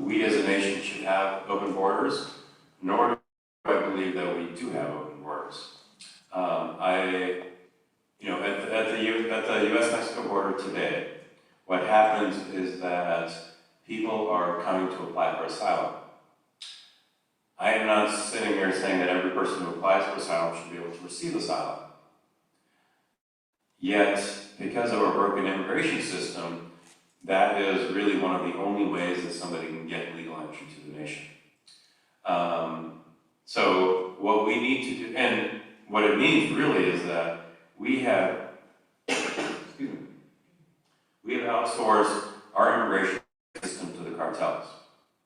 Speaker 7: we as a nation should have open borders, nor do I believe that we do have open borders. At the U.S.-Mexico border today, what happens is that people are coming to apply for asylum. I am not sitting here saying that every person who applies for asylum should be able to receive asylum. Yet, because of our broken immigration system, that is really one of the only ways that somebody can get legal entry to the nation. So what we need to do, and what it means really is that we have, we have outsourced our immigration system to the cartels.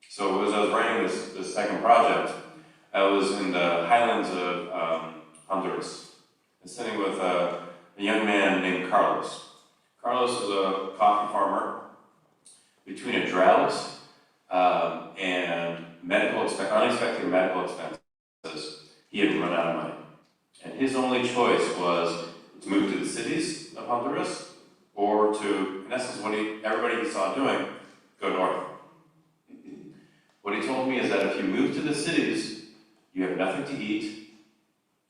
Speaker 7: So as I was writing this second project, I was in the highlands of Honduras, and sitting with a young man named Carlos. Carlos is a coffee farmer. Between a drought and unexpected medical expenses, he had run out of money. And his only choice was to move to the cities of Honduras, or to, in essence, everybody he saw doing, go north. What he told me is that if you move to the cities, you have nothing to eat,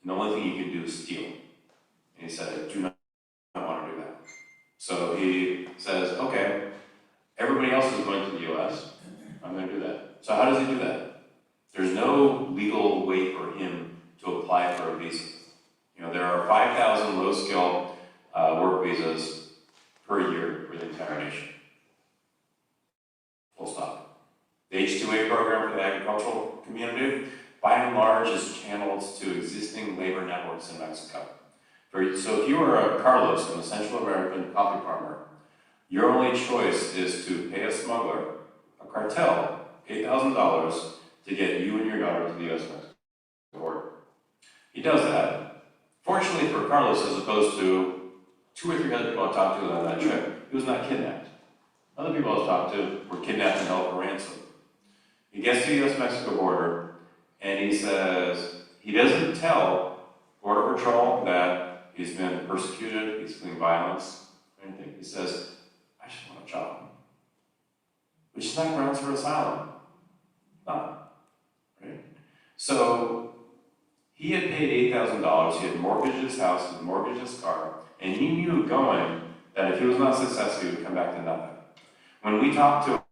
Speaker 7: and the only thing you can do is steal. And he said, I do not want to do that. So he says, okay, everybody else is going to the US, I'm going to do that. So how does he do that? There's no legal way for him to apply for a visa. There are 5,000 low-skill work visas per year for the entire nation. Full stop. The H-2A program for the agricultural community, by and large, is channeled to existing labor networks in Mexico. So if you are a Carlos, an Central American coffee farmer, your only choice is to pay a smuggler, a cartel, $8,000 to get you and your daughter to the U.S.-Mexico border. He does that. Fortunately for Carlos, as opposed to 2 or 3 other people I talked to on that trip, he was not kidnapped. Other people I was talked to were kidnapped and held for ransom. He gets to the U.S.-Mexico border, and he says he doesn't tell Border Patrol that he's been persecuted, he's fleeing violence, or anything. He says, I just want a job. Which is not grounds for asylum. Not. Right? So he had paid $8,000, he had mortgaged his house, he had mortgaged his car, and he knew going that if he was not successful, he would come back to nothing. When we talked to him,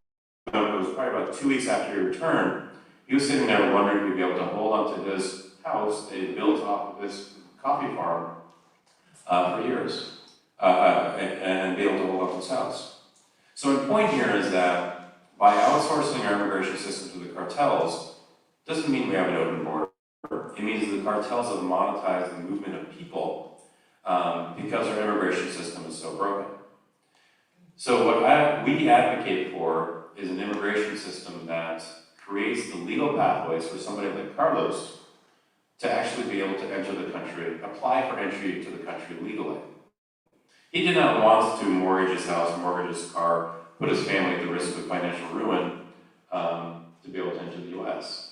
Speaker 7: it was probably about 2 weeks after he returned, he was sitting there wondering if he'd be able to hold onto his house that he built off of his coffee farm for years, and be able to hold up his house. So the point here is that by outsourcing our immigration system to the cartels, doesn't mean we have an open border. It means the cartels have monetized the movement of people because our immigration system is so broken. So what we advocate for is an immigration system that creates the legal pathways for somebody like Carlos to actually be able to enter the country, apply for entry into the country legally. He did not want to mortgage his house, mortgage his car, put his family at the risk of financial ruin to be able to enter the US.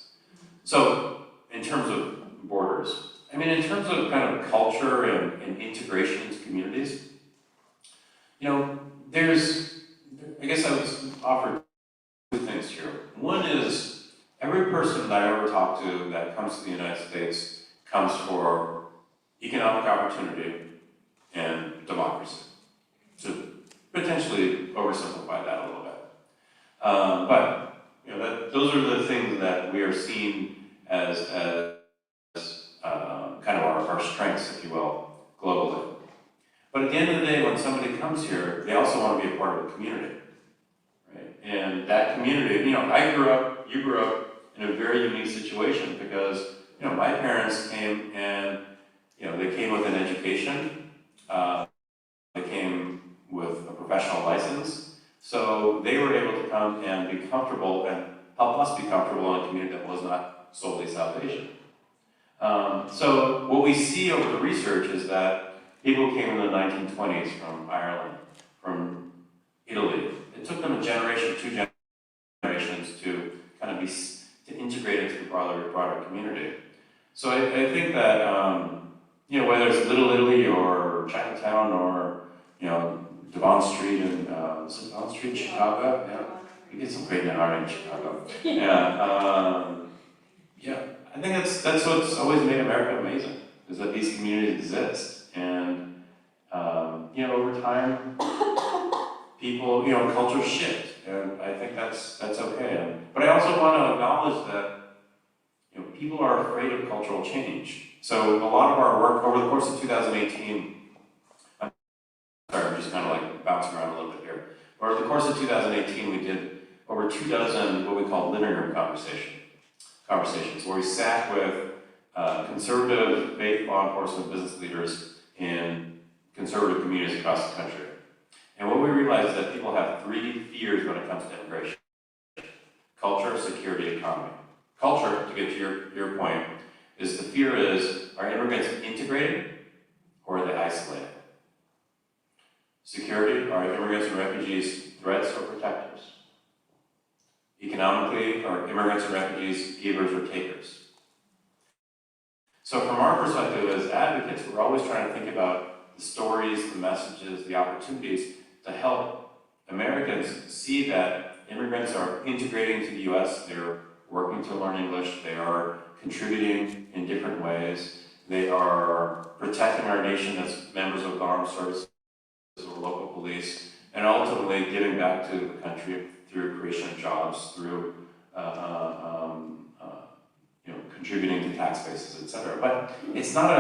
Speaker 7: So, in terms of borders, in terms of kind of culture and integration into communities, I guess I would offer 2 things here. One is, every person that I ever talk to that comes to the United States comes for economic opportunity and democracy. To potentially oversimplify that a little bit. But those are the things that we are seeing as kind of our strengths, if you will, globally. But at the end of the day, when somebody comes here, they also want to be a part of the community. Right? And that community, you grew up in a very unique situation because, my parents came and, they came with an education, they came with a professional license, So they were able to come and be comfortable and help us be comfortable in a community that was not solely South Asian. So what we see over the research is that people came in the 1920s from Ireland, from Italy. It took them a generation, 2 generations to kind of to integrate into the broader community. So I think that, you know, whether it's Little Italy or Chinatown or, you know, Devon Street in, is it Devon Street in Chicago? Yeah, we get some great art in Chicago. Yeah, yeah, I think that's what's always made America amazing, is that these communities exist. And, you know, over time, people, you know, cultures shift, and I think that's okay. But I also want to acknowledge that, you know, people are afraid of cultural change. So a lot of our work over the course of 2018, I'm sorry, I'm just kind of like bouncing around a little bit here. Over the course of 2018, we did over 24 what we call living room conversations, where we sat with conservative faith, law enforcement, business leaders in conservative communities across the country. And what we realized is that people have 3 fears when it comes to immigration: culture, security, economy. Culture, to get to your point, is the fear is, are immigrants integrated or are they isolated? Security, are immigrants and refugees threats or protectors? Economically, are immigrants and refugees givers or takers? So from our perspective as advocates, we're always trying to think about the stories, the messages, the opportunities to help Americans see that immigrants are integrating to the US, they're working to learn English, they are contributing in different ways, they are protecting our nation as members of the armed services or local police, and ultimately giving back to the country through creation of jobs, through you know, contributing to tax bases, etc. But it's not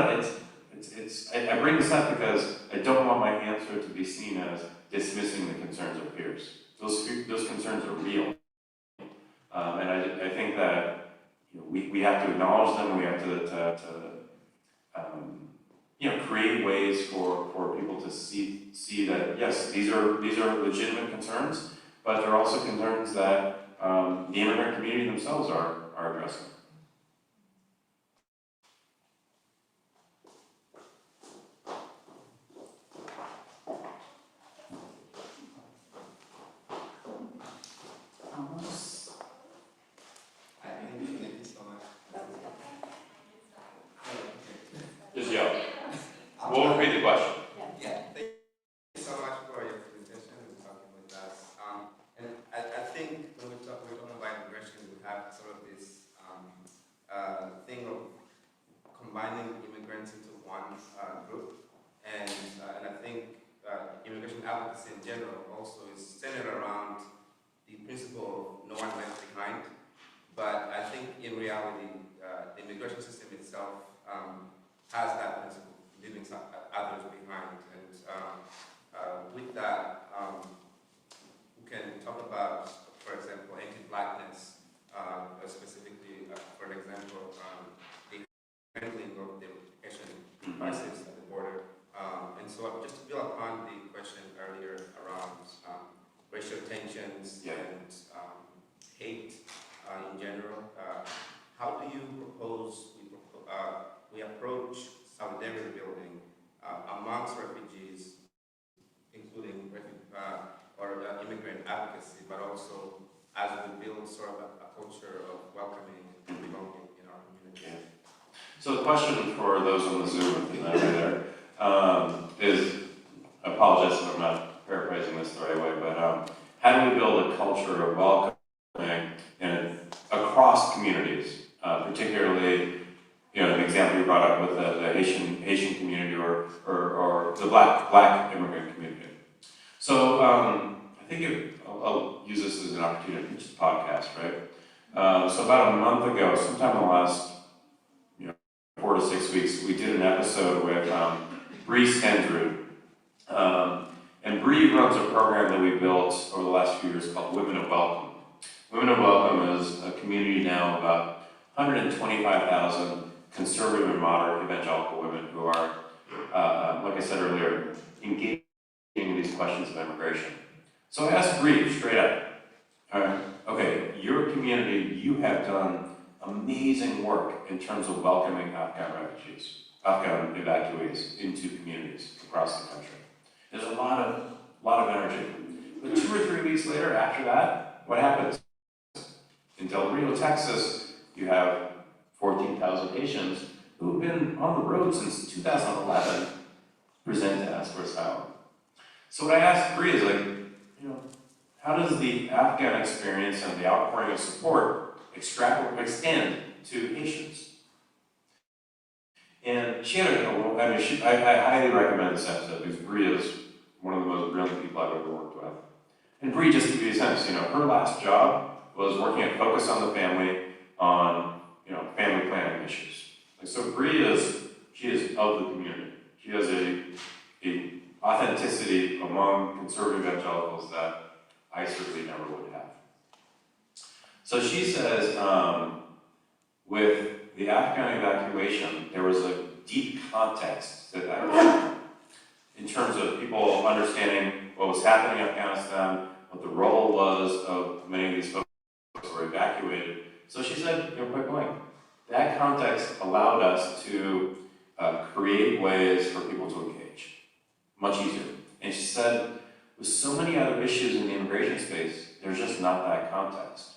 Speaker 7: I bring this up because I don't want my answer to be seen as dismissing the concerns of peers. Those concerns are real. And I think that, you know, we have to acknowledge them, we have to you know, create ways for people to see that, yes, these are legitimate concerns, but they're also concerns that the immigrant community themselves are addressing.
Speaker 9: Thank you so much.
Speaker 7: Just yell. We'll repeat the question.
Speaker 9: Yeah, thank you so much for your presentation and talking with us. And I think when we're talking about immigration, we have sort of this thing of combining immigrants into one group. And I think immigration advocacy in general also is centered around the principle of no one left behind. But I think in reality, the immigration system itself has that principle, leaving others behind. And with that, we can talk about, for example, anti-blackness, specifically, for example, the handling of the immigration crisis at the border. And so just to build upon the question earlier around racial tensions and hate in general, how do you propose we approach solidarity building amongst refugees, including immigrant advocacy, but also as we build sort of a culture of welcoming and belonging in our community?
Speaker 7: Yeah. So the question for those on the Zoom, if you know there, is, I apologize if I'm not paraphrasing this the right way, but how do we build a culture of welcoming across communities, particularly, you know, the example you brought up with the Haitian community or the black immigrant community. So I think I'll use this as an opportunity to pitch the podcast, right? So about a month ago, sometime in the last 4 to 6 weeks, we did an episode with Bree Stendrud. And Bree runs a program that we built over the last few years called Women of Welcome. Women of Welcome is a community now of about 125,000 conservative and moderate evangelical women who are, like I said earlier, engaging in these questions of immigration. So I asked Bree straight up, okay, your community, you have done amazing work in terms of welcoming Afghan refugees, Afghan evacuees into communities across the country. There's a lot of energy. But 2 or 3 weeks later, after that, what happens? In Del Rio, Texas, you have 14,000 Haitians who've been on the road since 2011 present to ask for asylum. So what I asked Bree is how does the Afghan experience and the outpouring of support extend to Haitians? And she had I highly recommend this episode because Bree is one of the most brilliant people I've ever worked with. And Bree, just to give you a sense, her last job was working at Focus on the Family on, family planning issues. So Bree is of the community. She has a authenticity among conservative evangelicals that I certainly never would have. So she says, with the Afghan evacuation, there was a deep context to that in terms of people understanding what was happening in Afghanistan, what the role was of many of these folks who were evacuated. So she said, point blank, that context allowed us to create ways for people to engage, much easier. And she said, with so many other issues in the immigration space, there's just not that context.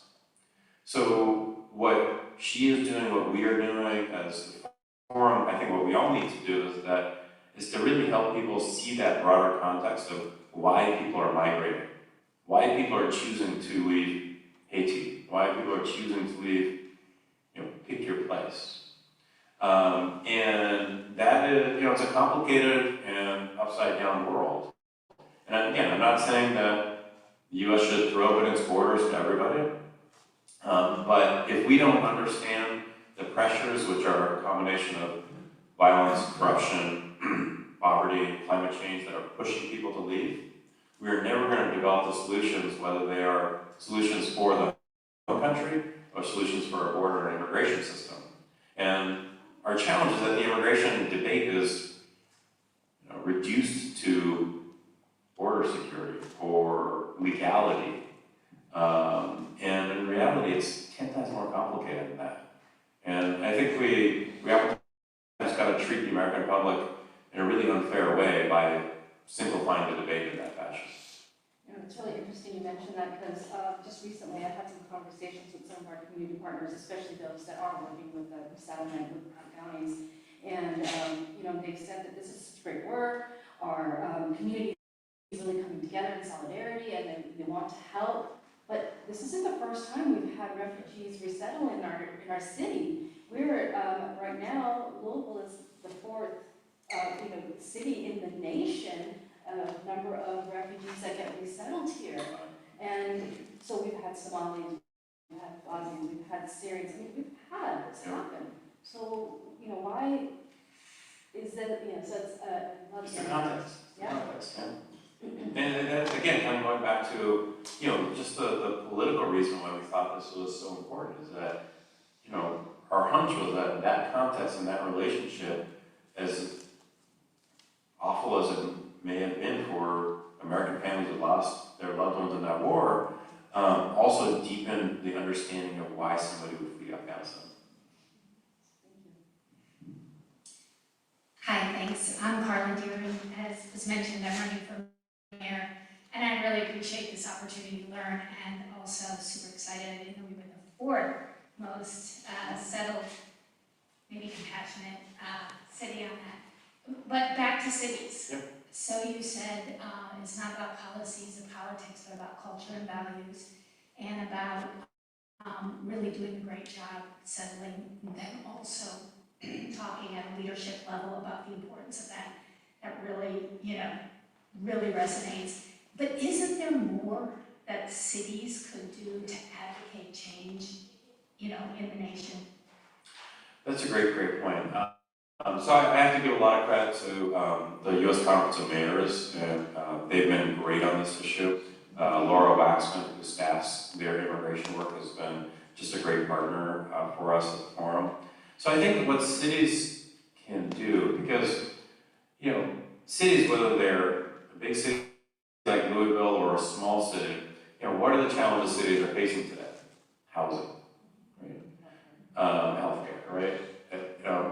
Speaker 7: So what she is doing, what we are doing as the forum, I think what we all need to do is to really help people see that broader context of why people are migrating, why people are choosing to leave Haiti, why people are choosing to leave, pick your place. And that is, it's a complicated and upside down world. And again, I'm not saying that the U.S. should throw open its borders to everybody, but if we don't understand the pressures, which are a combination of violence, corruption, poverty, climate change that are pushing people to leave, we are never going to develop the solutions, whether they are solutions for the home country or solutions for a border and immigration system. And our challenge is that the immigration debate is reduced to border security or legality. And in reality, it's 10 times more complicated than that. And I think we have just got to treat the American public in a really unfair way by simplifying the debate in that fashion.
Speaker 6: It's really interesting you mentioned that because just recently I've had some conversations with some of our community partners, especially those that are working with the resettlement with counties. And, they've said that this is such great work. Our community is really coming together in solidarity and they want to help. But this isn't the first time we've had refugees resettle in our city. We're, right now, Louisville is the 4th, city in the nation. Number of refugees that get resettled here. And so we've had Somalis, we've had Bosnians, we've had Syrians, we've had this happen. So, why is that, so it's
Speaker 7: the context.
Speaker 6: Yeah.
Speaker 7: Context, yeah. And again, kind of going back to, just the political reason why we thought this was so important is that, our hunch was that in that context and that relationship, as awful as it may have been for American families that lost their loved ones in that war, also deepened the understanding of why somebody would flee Afghanistan.
Speaker 10: Hi, thanks. I'm Carla Dearden. As was mentioned, I'm running for mayor, and I really appreciate this opportunity to learn, and also super excited. I didn't know we were the 4th most settled, maybe compassionate city on that. But back to cities.
Speaker 7: Yep.
Speaker 10: So you said it's not about policies and politics, but about culture and values, and about really doing a great job settling, and then also talking at a leadership level about the importance of that. That really, really resonates. But isn't there more that cities could do to advocate change, in the nation?
Speaker 7: That's a great point. So I have to give a lot of credit to the U.S. Conference of Mayors, and they've been great on this issue. Laura Waxman, who staffs their immigration work, has been just a great partner for us at the forum. So I think what cities can do, because, cities, whether they're a big city like Louisville or a small challenges cities are facing today. Housing, right? Healthcare, right?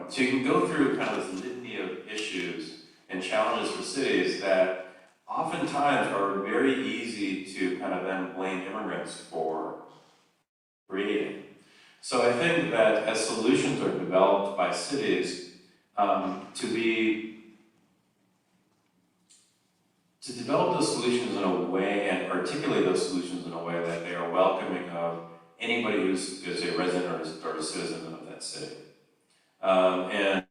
Speaker 7: So you can go through kind of this litany of issues and challenges for cities that oftentimes are very easy to kind of then blame immigrants for creating. So I think that as solutions are developed by cities, to develop those solutions in a way and articulate those solutions in a way that they are welcoming of anybody who's is a resident or a citizen of that city. And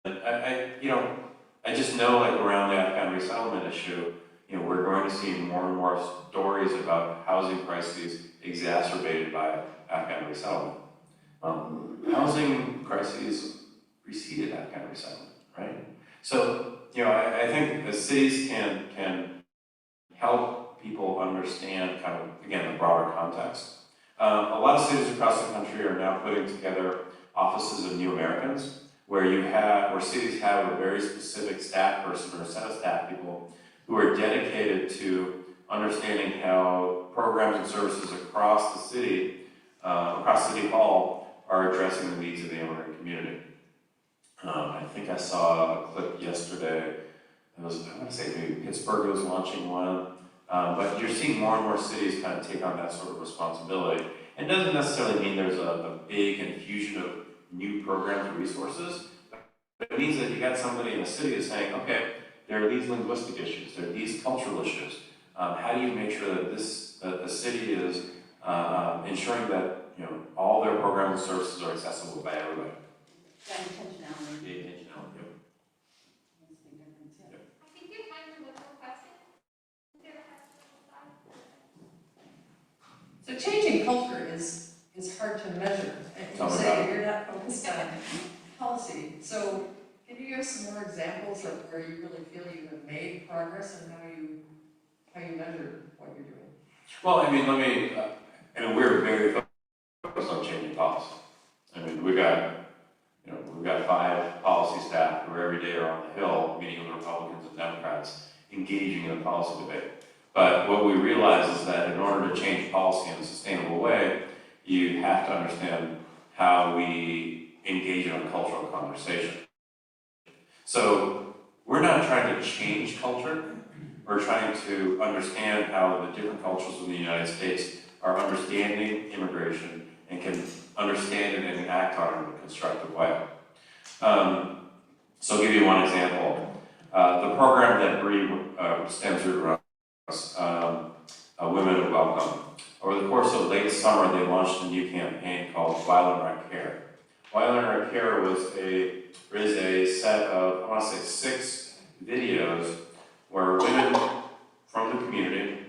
Speaker 7: I just know, like, around the Afghan resettlement issue, we're going to see more and more stories about housing crises exacerbated by Afghan resettlement. Housing crises preceded Afghan resettlement, right? So, I think the cities can help people understand kind of, again, the broader context. A lot of cities across the country are now putting together offices of New Americans, where cities have a very specific staff person or a set of staff people who are dedicated to understanding how programs and services across the city, across City Hall, are addressing the needs of the immigrant community. I think I saw a clip yesterday. I want to say maybe Pittsburgh was launching one. But you're seeing more and more cities kind of take on that sort of responsibility. It doesn't necessarily mean there's a big infusion of new programs or resources, but it means that you got somebody in the city who's saying, okay, there are these linguistic issues, there are these cultural issues. How do you make sure that the city is ensuring that all their programs and services are accessible by everybody?
Speaker 4: That intentionality.
Speaker 7: The intentionality, yep.
Speaker 4: Makes a big difference, yeah.
Speaker 11: I think you have time for one more question.
Speaker 12: So changing culture is hard to measure. And you say you're not focused on policy. So can you give us some more examples of where you really feel you have made progress and how you measure what you're doing?
Speaker 7: Well, we're very focused on changing policy. We've got 5 policy staff who every day are on the Hill meeting with Republicans and Democrats, engaging in a policy debate. But what we realize is that in order to change policy in a sustainable way, you have to understand how we engage in a cultural conversation. So we're not trying to change culture. We're trying to understand how the different cultures in the United States are understanding immigration and can understand it and act on it in a constructive way. So I'll give you one example. The program that Bree Stenzer runs, Women of Welcome. Over the course of late summer, they launched a new campaign called While in Our Care. While in Our Care is a set of, I want to say, 6 videos where women from the community,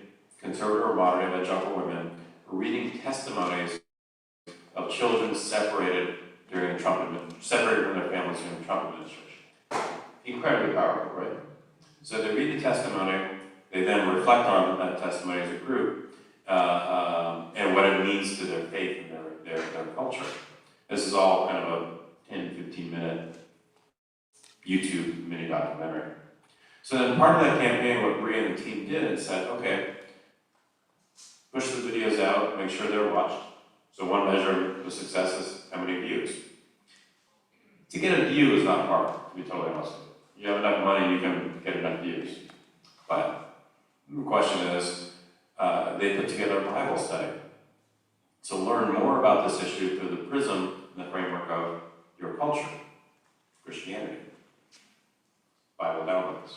Speaker 7: conservative or moderate evangelical women, are reading testimonies of children separated from their families during the Trump administration. Incredibly powerful, right? So they read the testimony, they then reflect on that testimony as a group, and what it means to their faith and their culture. This is all kind of a 10, 15-minute YouTube mini documentary. So then part of that campaign, what Bree and the team did is said, okay, push the videos out, make sure they're watched. So one measure of success is how many views. To get a view is not hard, to be totally honest with you. You have enough money, you can get enough views. But the question is, they put together a Bible study to learn more about this issue through the prism and the framework of your culture, Christianity, Bible downloads.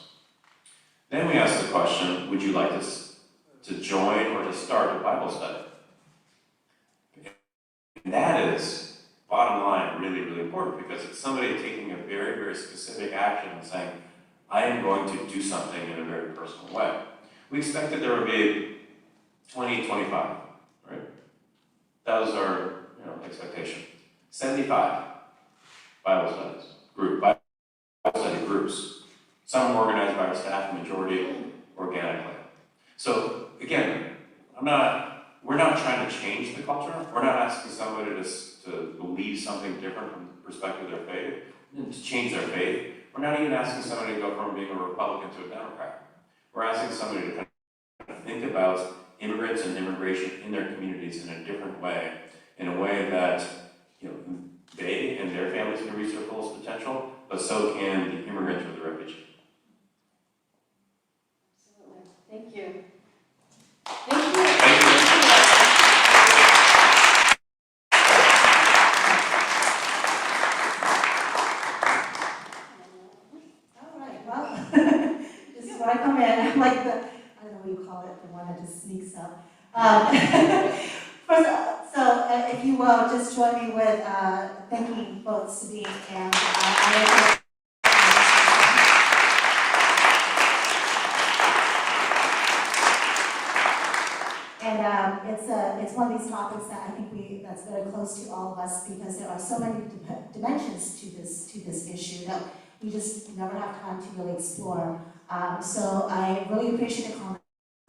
Speaker 7: Then we asked the question, would you like to join or to start a Bible study? And that is, bottom line, really, really important, because it's somebody taking a very, very specific action and saying, I am going to do something in a very personal way. We expected there would be 20, 25, right? That was our expectation. 75 Bible studies, Bible study groups. Some organized by our staff, majority organically. So again, we're not trying to change the culture. We're not asking somebody to believe something different from the perspective of their faith, and to change their faith. We're not even asking somebody to go from being a Republican to a Democrat. We're asking somebody to kind of think about immigrants and immigration in their communities in a different way, in a way that, you know, they and their families can reach their fullest potential, but so can the immigrant or the refugee.
Speaker 6: Absolutely. Thank you. Thank you.
Speaker 5: All right, well, this is where I come in. I'm like the, I don't know what you call it, the one that just sneaks up. If you will, just join me with thanking both Sabeen and I. And it's one of these topics that I think that's very close to all of us because there are so many dimensions to this issue that we just never have time to really explore. So I really appreciate the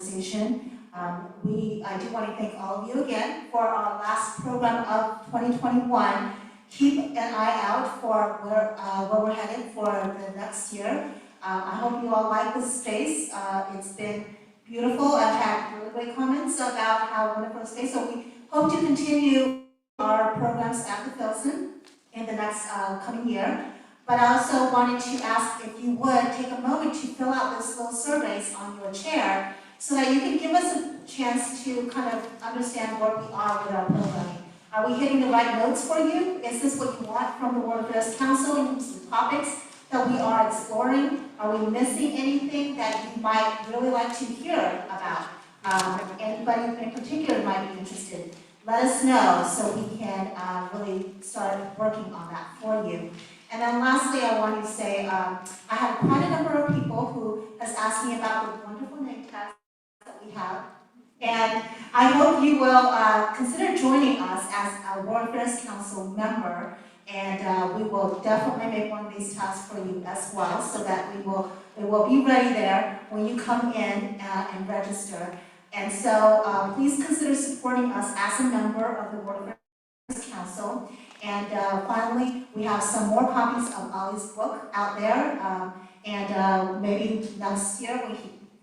Speaker 5: conversation. I do want to thank all of you again for our last program of 2021. Keep an eye out for where we're headed for the next year. I hope you all like this space. It's been beautiful. I've had really great comments about how wonderful the space. So we hope to continue our programs at the Filson in the next coming year. But I also wanted to ask if you would take a moment to fill out this little surveys on your chair so that you can give us a chance to kind of understand where we are with our programming. Are we hitting the right notes for you? Is this what you want from the World Affairs Council in terms of the topics that we are exploring? Are we missing anything that you might really like to hear about? Anybody in particular might be interested. Let us know so we can really start working on that for you. And then lastly, I want to say I have quite a number of people who has asked me about the wonderful name tags that we have. And I hope you will consider joining us as a World Affairs Council member. And we will definitely make one of these tasks for you as well, so that it will be ready there when you come in and register. And so please consider supporting us as a member of the World Affairs Council. And finally, we have some more copies of Ali's book out there. Maybe next year when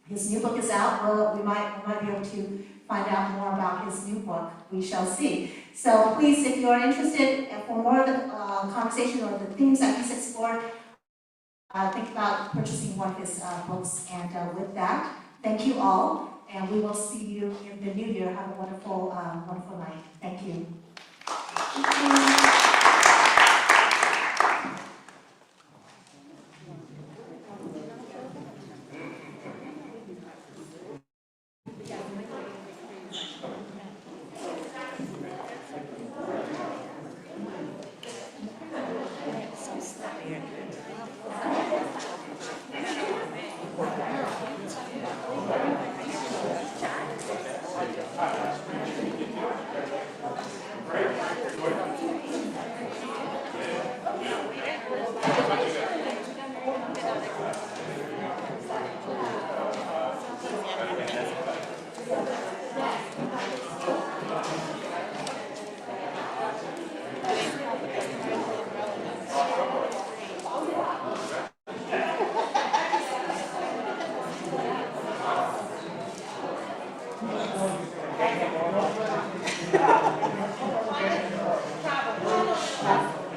Speaker 5: his new book is out, we might be able to find out more about his new book. We shall see. So please, if you are interested for more of the conversation or the themes that he's explored, think about purchasing one of his books. And with that, thank you all, and we will see you in the new year. Have a wonderful, wonderful night. Thank you. Thank you.